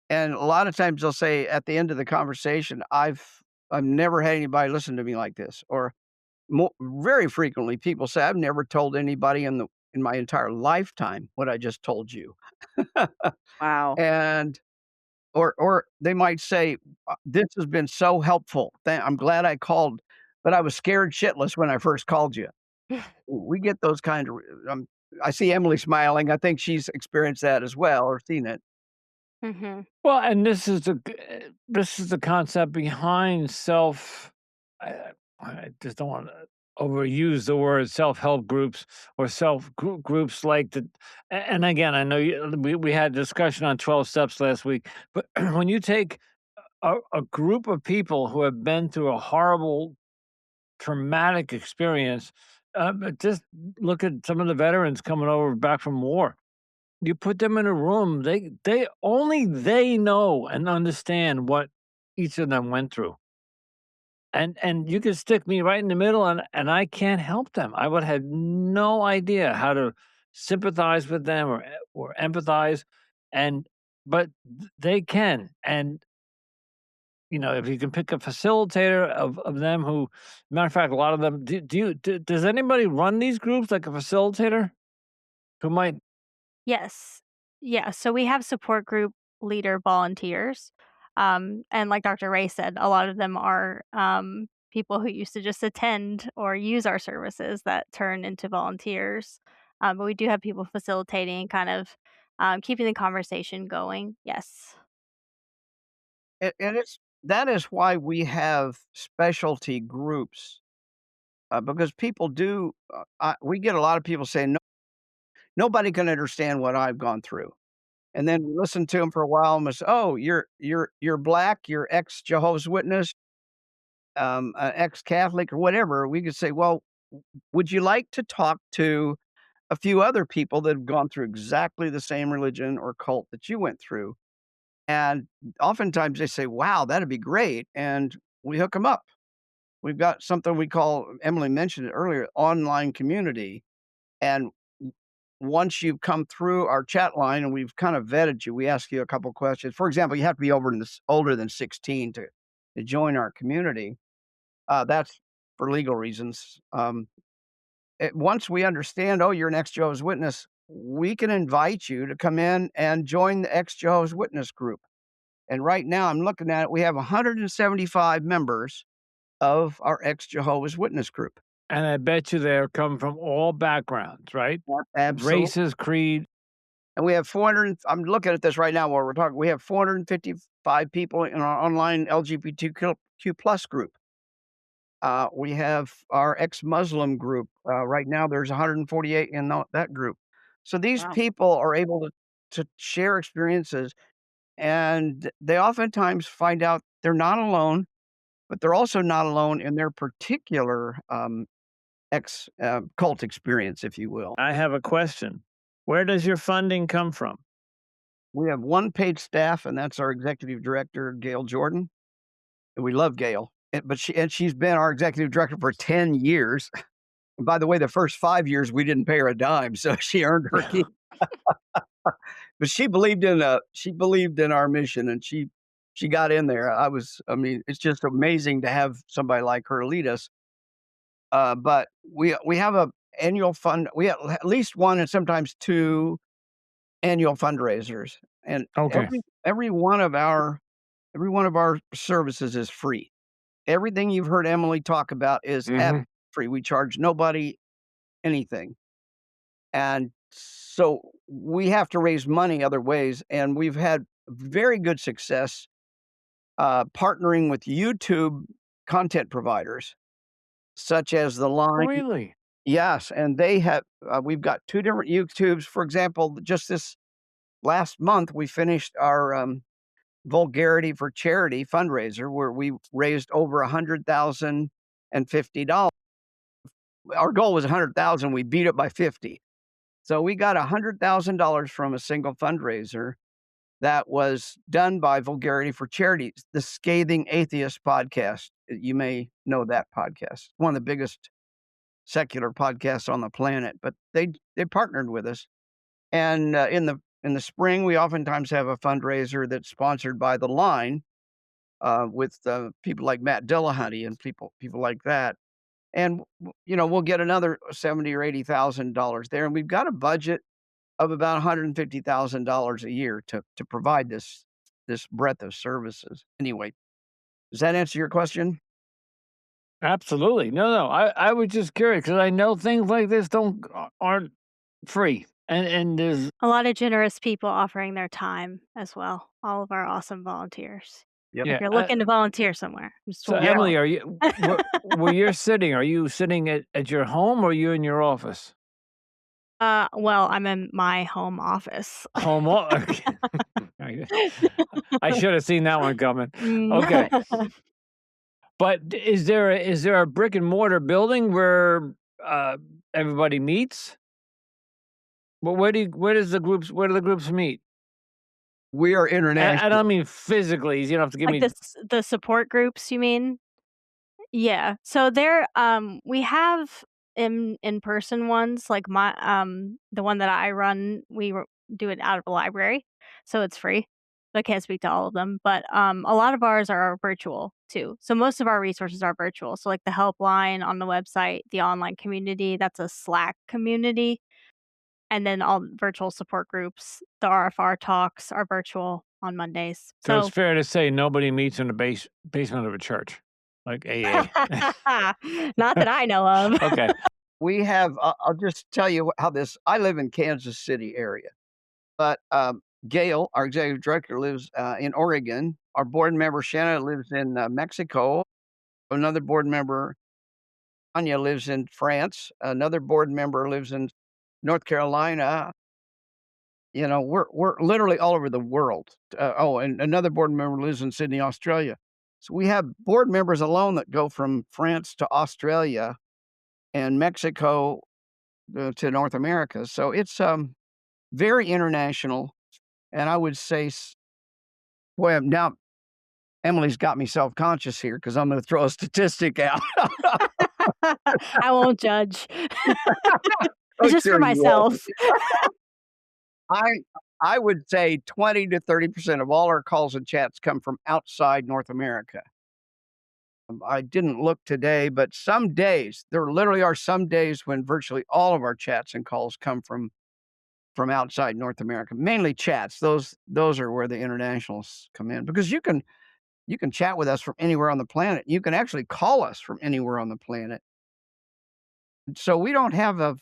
And a lot of times they'll say at the end of the conversation, I've never had anybody listen to me like this. Or very frequently people say, I've never told anybody in my entire lifetime what I just told you. Wow. And or they might say, "This has been so helpful. I'm glad I called, but I was scared shitless when I first called you." We get those kind of I see Emily smiling. I think she's experienced that as well or seen it. Mhm. Well, and this is the concept behind I just don't wanna overuse the word self-help groups or groups like the and again, I know we had a discussion on 12 steps last week, but when you take a group of people who have been through a horrible traumatic experience, just look at some of the veterans coming over back from war. You put them in a room, they only they know and understand what each of them went through. And you could stick me right in the middle and I can't help them. I would have no idea how to sympathize with them or empathize and but they can. And if you can pick a facilitator of them who matter of fact, a lot of them does anybody run these groups like a facilitator who might. Yes. Yeah, so we have support group leader volunteers, and like Dr. Ray said, a lot of them are, people who used to just attend or use our services that turn into volunteers, but we do have people facilitating, kind of, keeping the conversation going, yes. And it's that is why we have specialty groups, because people do, we get a lot of people saying, "No, nobody can understand what I've gone through." And then we listen to them for a while and we say, "Oh, you're black, you're ex-Jehovah's Witness, ex-Catholic," or whatever. We could say, "Well, would you like to talk to a few other people that have gone through exactly the same religion or cult that you went through?" And oftentimes they say, "Wow, that'd be great." And we hook them up. We've got something we call, Emily mentioned it earlier, online community. And once you've come through our chat line and we've kind of vetted you, we ask you a couple questions. For example, you have to be older than 16 to join our community. That's for legal reasons. Once we understand, oh, you're an ex Jehovah's Witness, we can invite you to come in and join the ex Jehovah's Witness group. And right now, I'm looking at it, we have 175 members of our ex Jehovah's Witness group. And I bet you they're come from all backgrounds, right? Absolutely. Races, creed. And we have 400, I'm looking at this right now while we're talking, we have 455 people in our online LGBTQ plus group. We have our ex-Muslim group. Right now, there's 148 in that group. So these Wow. people are able to share experiences, and they oftentimes find out they're not alone, but they're also not alone in their particular cult experience, if you will. I have a question. Where does your funding come from? We have one paid staff, and that's our executive director, Gail Jordan. And we love Gail, she's been our executive director for 10 years. And by the way, the first 5 years, we didn't pay her a dime, so she earned her keep. But she believed in our mission, and she got in there. I mean, it's just amazing to have somebody like her lead us. But we have a annual fund. We have at least one and sometimes 2 annual fundraisers, and Okay. every one of our services is free. Everything you've heard Emily talk about is Mhm. free. We charge nobody anything. And so we have to raise money other ways, and we've had very good success, partnering with YouTube content providers, such as The Line. Really? Yes, and they have, we've got 2 different YouTubes. For example, just this last month, we finished our, Vulgarity for Charity fundraiser where we raised over $100,050. Our goal was 100,000. We beat it by 50. So we got $100,000 from a single fundraiser that was done by Vulgarity for Charity, the Scathing Atheist podcast. You may know that podcast. One of the biggest secular podcasts on the planet, but they partnered with us. And in the spring, we oftentimes have a fundraiser that's sponsored by The Line, with people like Matt Dillahunty and people like that. And we'll get another 70 or $80,000 there, and we've got a budget of about $150,000 a year to provide this breadth of services. Anyway, does that answer your question? Absolutely. No. I was just curious because I know things like this aren't free, and there's A lot of generous people offering their time as well. All of our awesome volunteers. Yep. If yeah. you're looking to volunteer somewhere, just So Yeah. Emily, are you where you're sitting? Are you sitting at your home or are you in your office? Well, I'm in my home office. Okay. I I should have seen that one coming. Mm. Okay. But is there a brick and mortar building where everybody meets? Well, where do the groups meet? We are I international. don't mean physically. You don't have to give Like me. the support groups, you mean? Yeah. So there, we have in-person ones, like the one that I run, do it out of a library, so it's free. I can't speak to all of them, but, a lot of ours are virtual too. So most of our resources are virtual. So like the helpline on the website, the online community, that's a Slack community, and then all virtual support groups. The RFR talks are virtual on Mondays. So it's So fair to say nobody meets in the basement of a church, like AA. not that I know of. Okay. We have, I'll just tell you how I live in Kansas City area, but Gail, our executive director, lives in Oregon. Our board member, Shanna, lives in Mexico. Another board member, Anya, lives in France. Another board member lives in North Carolina. We're literally all over the world. And another board member lives in Sydney, Australia. So we have board members alone that go from France to Australia and Mexico to North America. So it's very international. And I would say, boy, now Emily's got me self-conscious here because I'm going to throw a statistic out. I won't judge. Oh, Just for sure you will. myself. I I would say 20 to 30% of all our calls and chats come from outside North America. I didn't look today, but some days, there literally are some days when virtually all of our chats and calls come from outside North America, mainly chats. Those are where the internationals come in because you can chat with us from anywhere on the planet. You can actually call us from anywhere on the planet. So we don't have a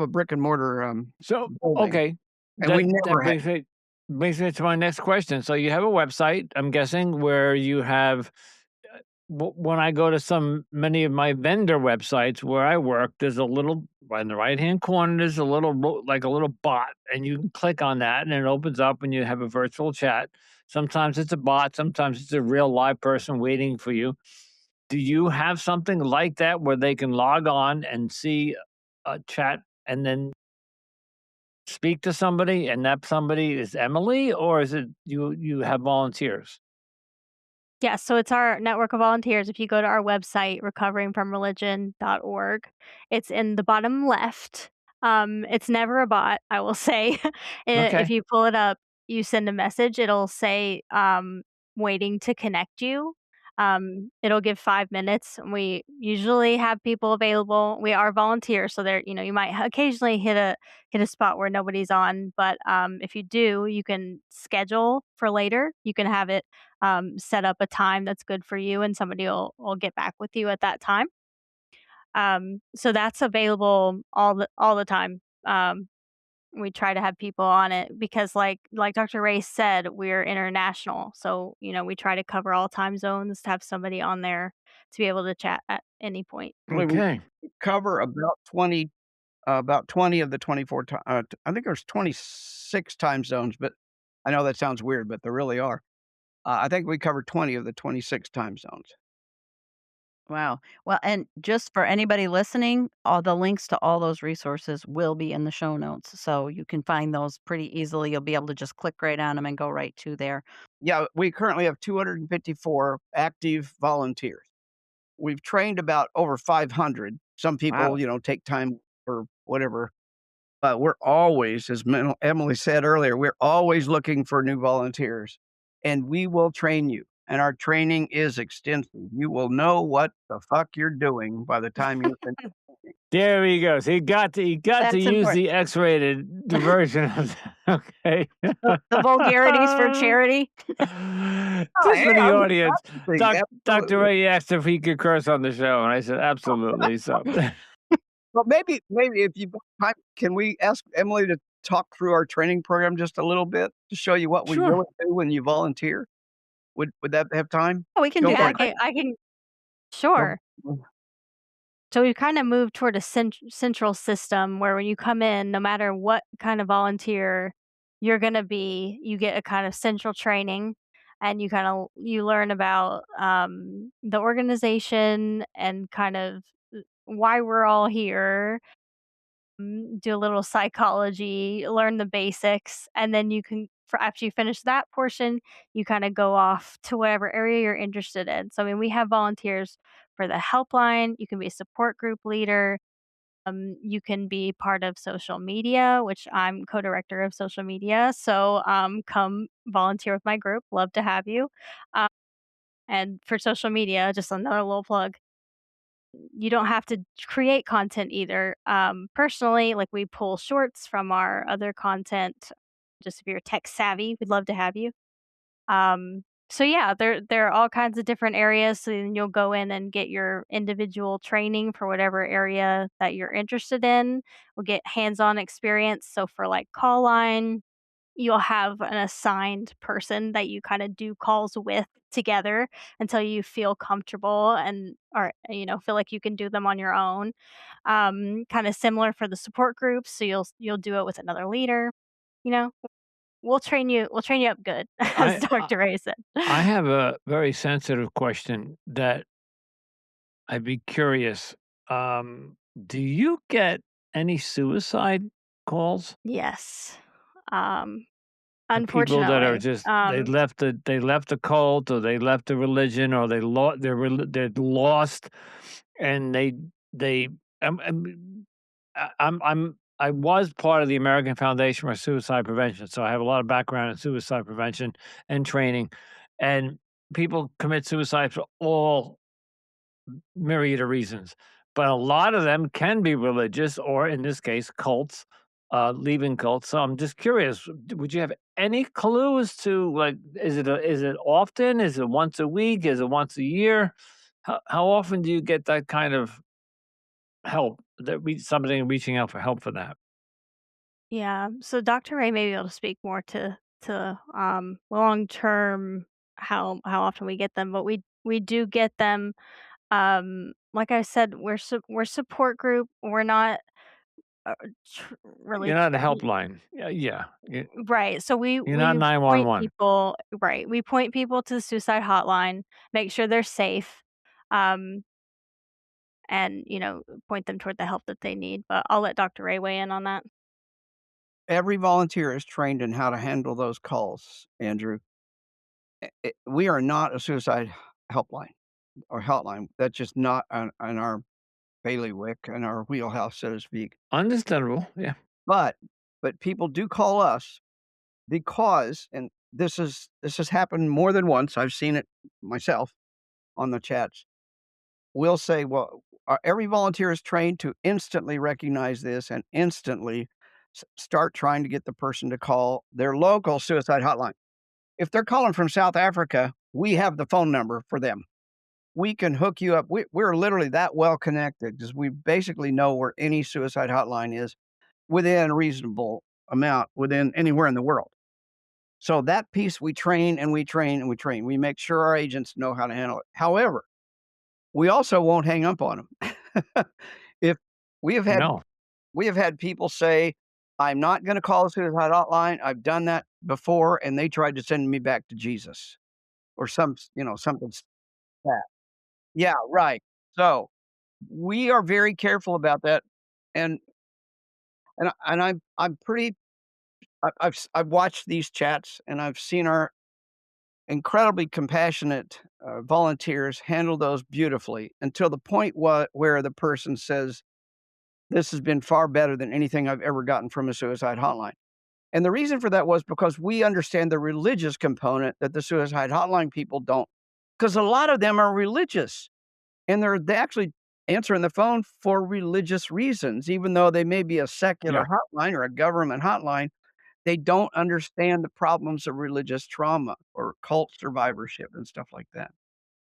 brick and mortar So building, okay, and we that never had. brings me to my next question. So you have a website, I'm guessing, where you have. When I go to many of my vendor websites where I work, there's a little in the right hand corner. There's a little like a little bot, and you can click on that, and it opens up, and you have a virtual chat. Sometimes it's a bot, sometimes it's a real live person waiting for you. Do you have something like that where they can log on and see a chat and then speak to somebody, and that somebody is Emily, or is it you have volunteers? Yeah, so it's our network of volunteers. If you go to our website, recoveringfromreligion.org, it's in the bottom left. It's never a bot, I will say. If Okay. you pull it up, you send a message, it'll say waiting to connect you. It'll give 5 minutes. We usually have people available. We are volunteers, so there, you might occasionally hit a spot where nobody's on. But if you do, you can schedule for later. You can have it set up a time that's good for you, and somebody will get back with you at that time. So that's available all the time. We try to have people on it because, like Dr. Ray said, we're international. So we try to cover all time zones to have somebody on there to be able to chat at any point. We Okay. cover about 20 of the 24 I think there's 26 time zones, but I know that sounds weird, but there really are. I think we covered 20 of the 26 time zones. Wow. Well, and just for anybody listening, all the links to all those resources will be in the show notes. So you can find those pretty easily. You'll be able to just click right on them and go right to there. Yeah, we currently have 254 active volunteers. We've trained about over 500. Some Wow. people, take time or whatever, but we're always, as Emily said earlier, we're always looking for new volunteers, and we will train you. And our training is extensive. You will know what the fuck you're doing by the time you're finished. There he goes. He got to That's use important. the X-rated version of that. Okay. The vulgarities for charity. Oh, Just hey, for the I'm audience, practicing. Dr. Absolutely. Ray asked if he could curse on the show, and I said, absolutely. So, Well, maybe if you've got time, can we ask Emily to talk through our training program just a little bit to show you what we sure. really do when you volunteer? Would that have time? Oh, we can Go do Yeah, for that. it. I can Go. sure. So we've kind of moved toward a central system where when you come in, no matter what kind of volunteer you're going to be, you get a kind of central training, and you learn about the organization and kind of why we're all here. Do a little psychology, learn the basics, and then you can, for after you finish that portion, you kind of go off to whatever area you're interested in. So I mean, we have volunteers for the helpline. You can be a support group leader. You can be part of social media, which I'm co-director of social media. So come volunteer with my group. Love to have you. Um, and for social media, just another little plug, you don't have to create content either. Personally, like, we pull shorts from our other content. Just if you're tech savvy, we'd love to have you. So yeah, there are all kinds of different areas. So then you'll go in and get your individual training for whatever area that you're interested in. We'll get hands-on experience. So for like call line, you'll have an assigned person that you kind of do calls with together until you feel comfortable and or feel like you can do them on your own. Kind of similar for the support groups, so you'll do it with another leader. You know, we'll train you up good, as I, I Dr. Ray said. I have a very sensitive question that I'd be curious. Do you get any suicide calls? Yes. Um, The people that are unfortunately. just they left the cult or they left the religion or they're lost and they I was part of the American Foundation for Suicide Prevention, so I have a lot of background in suicide prevention and training. And people commit suicide for all myriad of reasons, but a lot of them can be religious or, in this case, cults, leaving cults. So I'm just curious, would you have any clue as to like, is it often? Is it once a week? Is it once a year? How often do you get that kind of help somebody reaching out for help for that? Yeah. So Dr. Ray may be able to speak more to long term, how often we get them, but we do get them. Like I said, we're support group. We're not uh, really You're not a helpline. Yeah, yeah. right. So You're not we point 911. people right. We point people to the suicide hotline, make sure they're safe, um, and point them toward the help that they need. But I'll let Dr. Ray weigh in on that. Every volunteer is trained in how to handle those calls, Andrew. We are not a suicide helpline or hotline. That's just not on our bailiwick and our wheelhouse, so to speak. Understandable. Yeah. But people do call us because, and this has happened more than once. I've seen it myself on the chats. We'll say, well, every volunteer is trained to instantly recognize this and instantly start trying to get the person to call their local suicide hotline. If they're calling from South Africa, we have the phone number for them. We can hook you up. We're literally that well connected because we basically know where any suicide hotline is within a reasonable amount within anywhere in the world. So that piece we train and we train and we train. We make sure our agents know how to handle it. However, we also won't hang up on them. If we have I had know. we have had people say, "I'm not gonna call a suicide hotline. I've done that before, and they tried to send me back to Jesus." or something that. Yeah, right. So, we are very careful about that, and I'm pretty I've watched these chats, and I've seen our incredibly compassionate, volunteers handle those beautifully until the point where the person says, "This has been far better than anything I've ever gotten from a suicide hotline." And the reason for that was because we understand the religious component that the suicide hotline people don't, because a lot of them are religious, and they actually answering the phone for religious reasons, even though they may be a secular Yeah. hotline or a government hotline. They don't understand the problems of religious trauma or cult survivorship and stuff like that.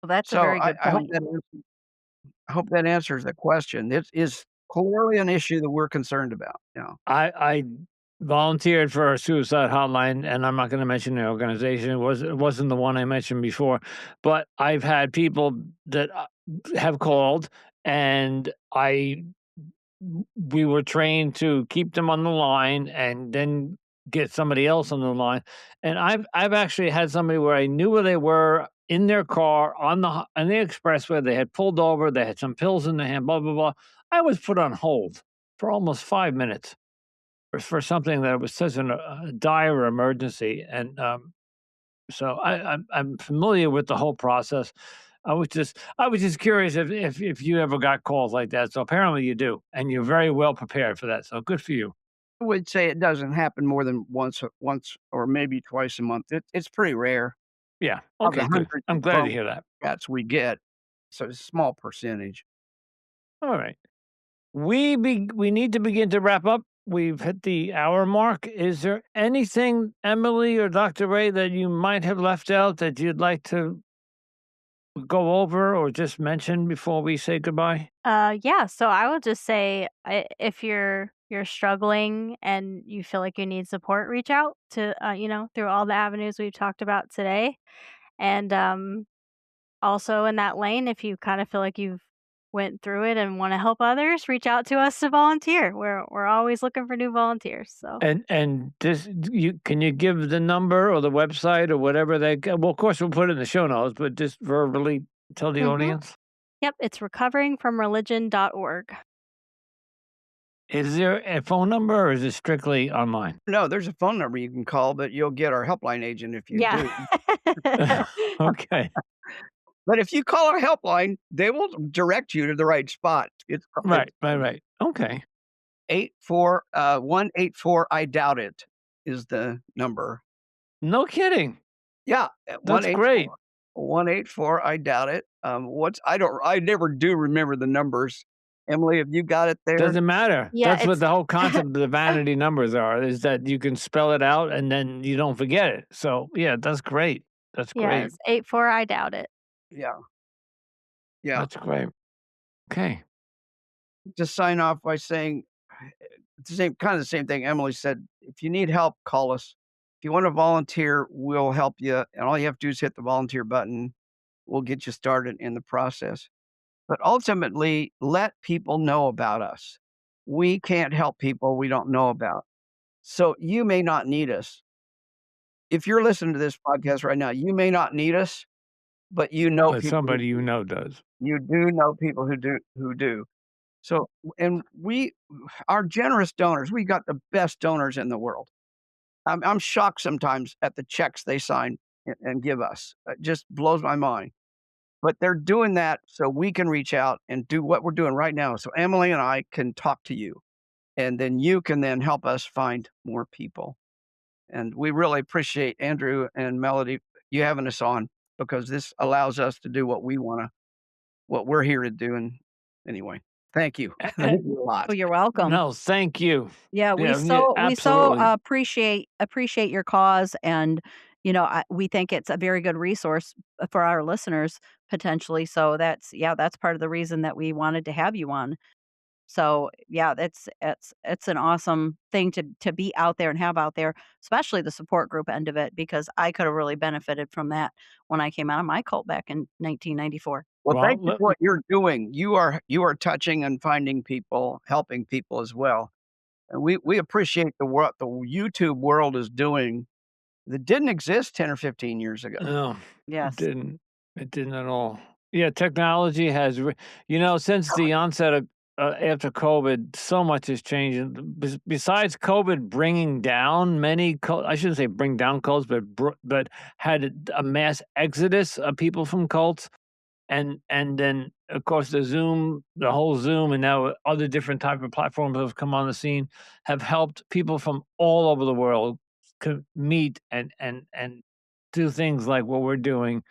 Well, that's a So very good point. I hope that answers the question. It is clearly an issue that we're concerned about. Yeah. I volunteered for a suicide hotline, and I'm not gonna mention the organization. It wasn't the one I mentioned before, but I've had people that, have called, and we were trained to keep them on the line and then get somebody else on the line. And I've actually had somebody where I knew where they were in their car on the expressway. They had pulled over. They had some pills in their hand. Blah blah blah. I was put on hold for almost 5 minutes for something that was such a dire emergency. And so I'm familiar with the whole process. I was just curious if you ever got calls like that. So apparently you do, and you're very well prepared for that. So good for you. I would say it doesn't happen more than once or maybe twice a month. It's pretty rare Yeah. of the Okay. Good. hundreds I'm of glad to phone hear that. chats we get, so it's a small percentage. All right. We need to begin to wrap up. We've hit the hour mark. Is there anything, Emily or Dr. Ray, that you might have left out that you'd like to go over or just mention before we say goodbye? Yeah, so I would just say if you're struggling and you feel like you need support, reach out to through all the avenues we've talked about today. And also in that lane, if you kind of feel like you've went through it and want to help others, reach out to us to volunteer. We're always looking for new volunteers. So, And this you can you give the number or the website or whatever well, of course, we'll put it in the show notes, but just verbally tell the hmm audience. yep, it's recoveringfromreligion.org. Is there a phone number or is it strictly online? No, there's a phone number you can call, but you'll get our helpline agent if you Yeah. do. Okay. But if you call our helpline, they will direct you to the right spot. It's Right. Okay. 184 I doubt it is the number. No kidding. Yeah, That's great. 184 I doubt it. I never do remember the numbers. Emily, have you got it there? Doesn't matter. Yeah, That's what it's the whole concept of the vanity numbers are, is that you can spell it out and then you don't forget it. So, yeah, that's great. That's yeah, great. it's 84 I doubt it. Yeah, yeah. That's great. Okay. To sign off by saying it's the same thing Emily said. If you need help, call us. If you want to volunteer, we'll help you. And all you have to do is hit the volunteer button. We'll get you started in the process. But ultimately, let people know about us. We can't help people we don't know about. So you may not need us. If you're listening to this podcast right now, you may not need us, but you know But people who somebody you do. know does. You do know people who do. So, and our generous donors, we got the best donors in the world. I'm shocked sometimes at the checks they sign and give us. It just blows my mind. But they're doing that so we can reach out and do what we're doing right now. So Emily and I can talk to you, and then you can then help us find more people. And we really appreciate Andrew and Melody you having us on, because this allows us to do what we're here to do. And anyway, thank you. A- a- Thank you a Oh, lot. you're welcome. No, thank you. Yeah, Yeah, yeah, we so absolutely. appreciate your cause, and we think it's a very good resource for our listeners potentially. So that's part of the reason that we wanted to have you on. So yeah, it's an awesome thing to be out there and have out there, especially the support group end of it, because I could have really benefited from that when I came out of my cult back in 1994. Well, Well, thank you for what you're doing. You are touching and finding people, helping people as well. And we appreciate the work the YouTube world is doing that didn't exist 10 or 15 years ago. No, it Yes. didn't. It didn't at all. Yeah, technology has, since the onset of after COVID, so much has changed. And besides COVID bringing down many, I shouldn't say bring down cults, but had a mass exodus of people from cults, and then of course the whole Zoom, and now other different type of platforms have come on the scene, have helped people from all over the world meet and do things like what we're doing.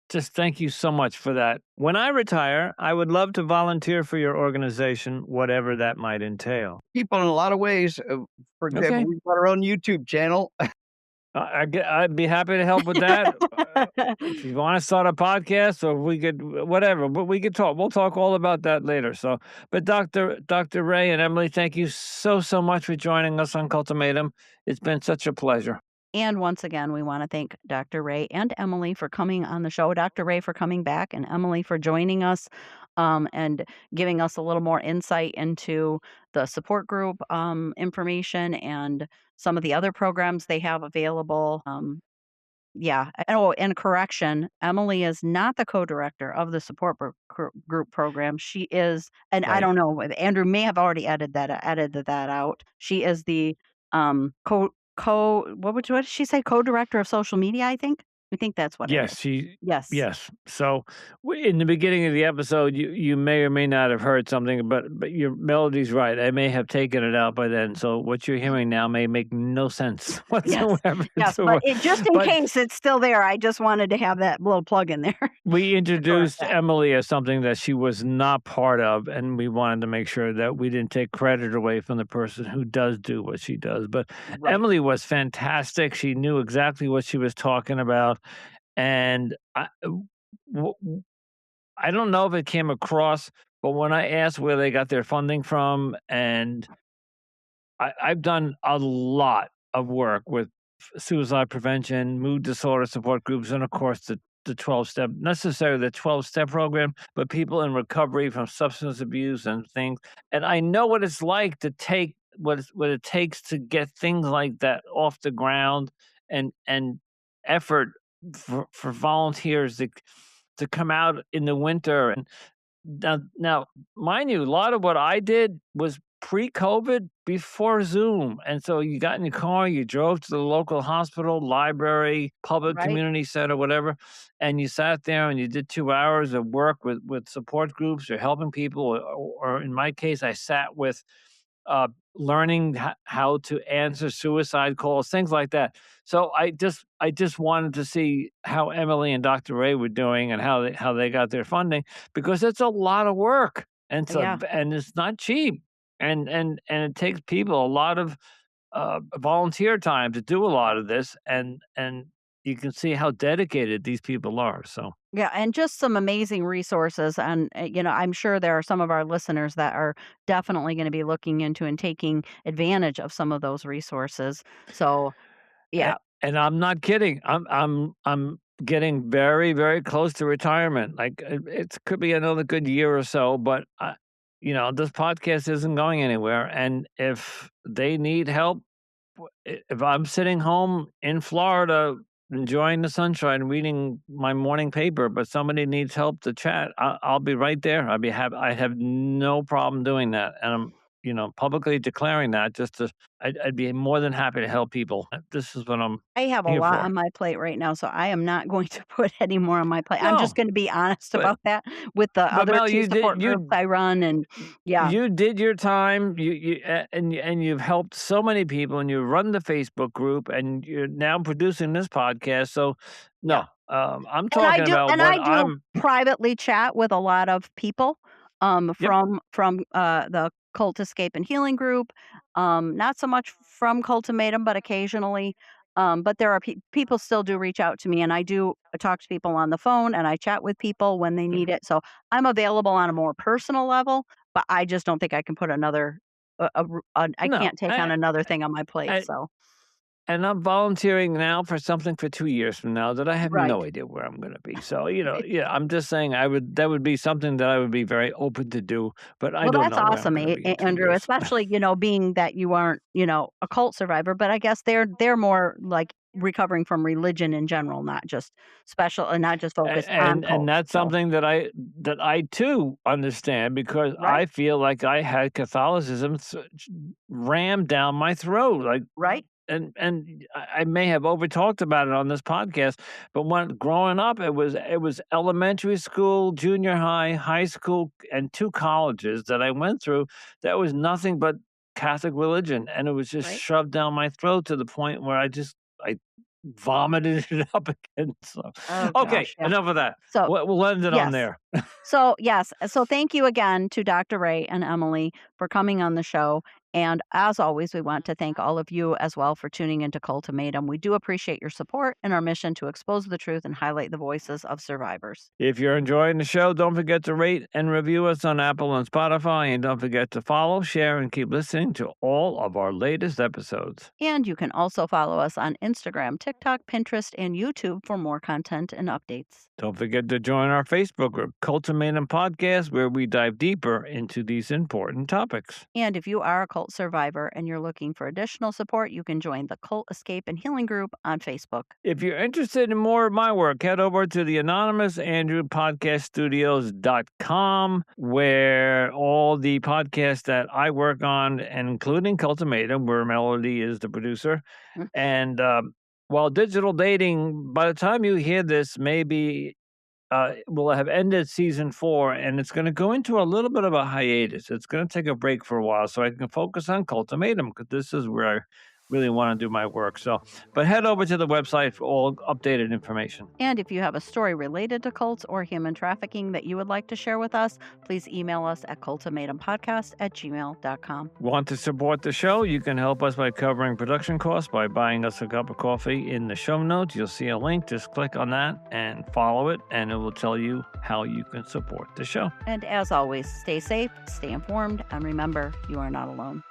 Just thank you so much for that. When I retire, I would love to volunteer for your organization, whatever that might entail. People in a lot of ways. For example, Okay. we've got our own YouTube channel. I'd be happy to help with that. If you want to start a podcast, or we could, whatever, but we could talk. We'll talk all about that later. So, but Dr. Ray and Emily, thank you so much for joining us on Cultimatum. It's been such a pleasure. And once again, we want to thank Dr. Ray and Emily for coming on the show. Dr. Ray for coming back, and Emily for joining us, and giving us a little more insight into the support group information and some of the other programs they have available. Yeah. Oh, and correction, Emily is not the co-director of the support group program. She is, and I Right. don't know, Andrew may have already edited that out. She is the what did she say? Co-director of social media, I think. I think that's what it is. Yes, she Yes. yes. So, in the beginning of the episode, you may or may not have heard something, but your melody's right. I may have taken it out by then, so what you're hearing now may make no sense Yes. whatsoever Yes. to But what just in but case it's still there, I just wanted to have that little plug in there we to correct introduced that. Emily as something that she was not part of, and we wanted to make sure that we didn't take credit away from the person who does do what she does. But Right. Emily was fantastic. She knew exactly what she was talking about, and w- I don't know if it came across, but when I asked where they got their funding from, and I've done a lot of work with suicide prevention, mood disorder support groups, and of course the 12 step, necessarily the 12-step program, but people in recovery from substance abuse and things. And I know what it's like to take what it takes to get things like that off the ground, and effort for volunteers to come out in the winter. And now, mind you, a lot of what I did was pre-COVID, before Zoom, and so you got in your car, you drove to the local hospital, library, public Right. community center, whatever, and you sat there and you did 2 hours of work with support groups or helping people, or in my case, I sat with uh, learning how to answer suicide calls, things like that. So I just wanted to see how Emily and Dr. Ray were doing, and how they got their funding, because it's a lot of work, Yeah. and it's not cheap, and it takes people a lot of volunteer time to do a lot of this, and you can see how dedicated these people are. So Yeah, and just some amazing resources. And, I'm sure there are some of our listeners that are definitely going to be looking into and taking advantage of some of those resources. So, A yeah, and I'm not kidding. I'm getting very, very close to retirement. Like, it could be another good year or so, but this podcast isn't going anywhere. And if they need help, if I'm sitting home in Florida enjoying the sunshine, reading my morning paper, but somebody needs help to chat, I'll be right there. I have no problem doing that, and I'm publicly declaring that. I'd be more than happy to help people. This is what I'm I have a here lot for. on my plate right now, so I am not going to put any more on my plate. I'm just No, going to be honest but about that with the but other Mel, two you did support groups you I run. And yeah, you did your time. And you've helped so many people, and you run the Facebook group, and you're now producing this podcast. So, yeah. no, I'm talking about And what I do I'm. privately chat with a lot of people, Yep. from the Cult Escape and Healing group, not so much from Cultimatum, but occasionally. But there are people still do reach out to me, and I do talk to people on the phone, and I chat with people when they need it. So I'm available on a more personal level, but I just don't think I can put another, I No, can't take on another thing on my plate. I So and I'm volunteering now for something for 2 years from now that I have right. no idea where I'm gonna be. So, yeah, I'm just saying that would be something that I would be very open to do, but I Well, don't that's know where I'm awesome, gonna be in 2 Andrew, years. especially, being that you aren't, a cult survivor, but I guess they're more like recovering from religion in general, not just focused on And cults. that's So, something that I too understand, because right, I feel like I had Catholicism rammed down my throat, like, right, and I may have over talked about it on this podcast, but when growing up, it was elementary school, junior high, high school, and 2 colleges that I went through. That was nothing but Catholic religion, and it was just right. shoved down my throat to the point where I vomited it up again. So, Oh okay, gosh, yeah. enough of that. So, We'll end it on yes. there. So, yes. So, thank you again to Dr. Ray and Emily for coming on the show. And as always, we want to thank all of you as well for tuning into Cultimatum. We do appreciate your support in our mission to expose the truth and highlight the voices of survivors. If you're enjoying the show, don't forget to rate and review us on Apple and Spotify. And don't forget to follow, share, and keep listening to all of our latest episodes. And you can also follow us on Instagram, TikTok, Pinterest, and YouTube for more content and updates. Don't forget to join our Facebook group, Cultimatum Podcast, where we dive deeper into these important topics. And if you are a cult survivor and you're looking for additional support, you can join the Cult Escape and Healing Group on Facebook. If you're interested in more of my work, head over to the anonymous Andrew Podcast Studios.com, where all the podcasts that I work on, and including Cultimatum, where Melody is the producer. Mm. And while digital dating, by the time you hear this, maybe will have ended season 4, and it's going to go into a little bit of a hiatus. It's going to take a break for a while so I can focus on Cultimatum, because this is where I really want to do my work. So, but head over to the website for all updated information. And if you have a story related to cults or human trafficking that you would like to share with us, please email us at cultimatumpodcast@gmail.com. Want to support the show? You can help us by covering production costs by buying us a cup of coffee. In the show notes, you'll see a link. Just click on that and follow it, and it will tell you how you can support the show. And as always, stay safe, stay informed, and remember, you are not alone.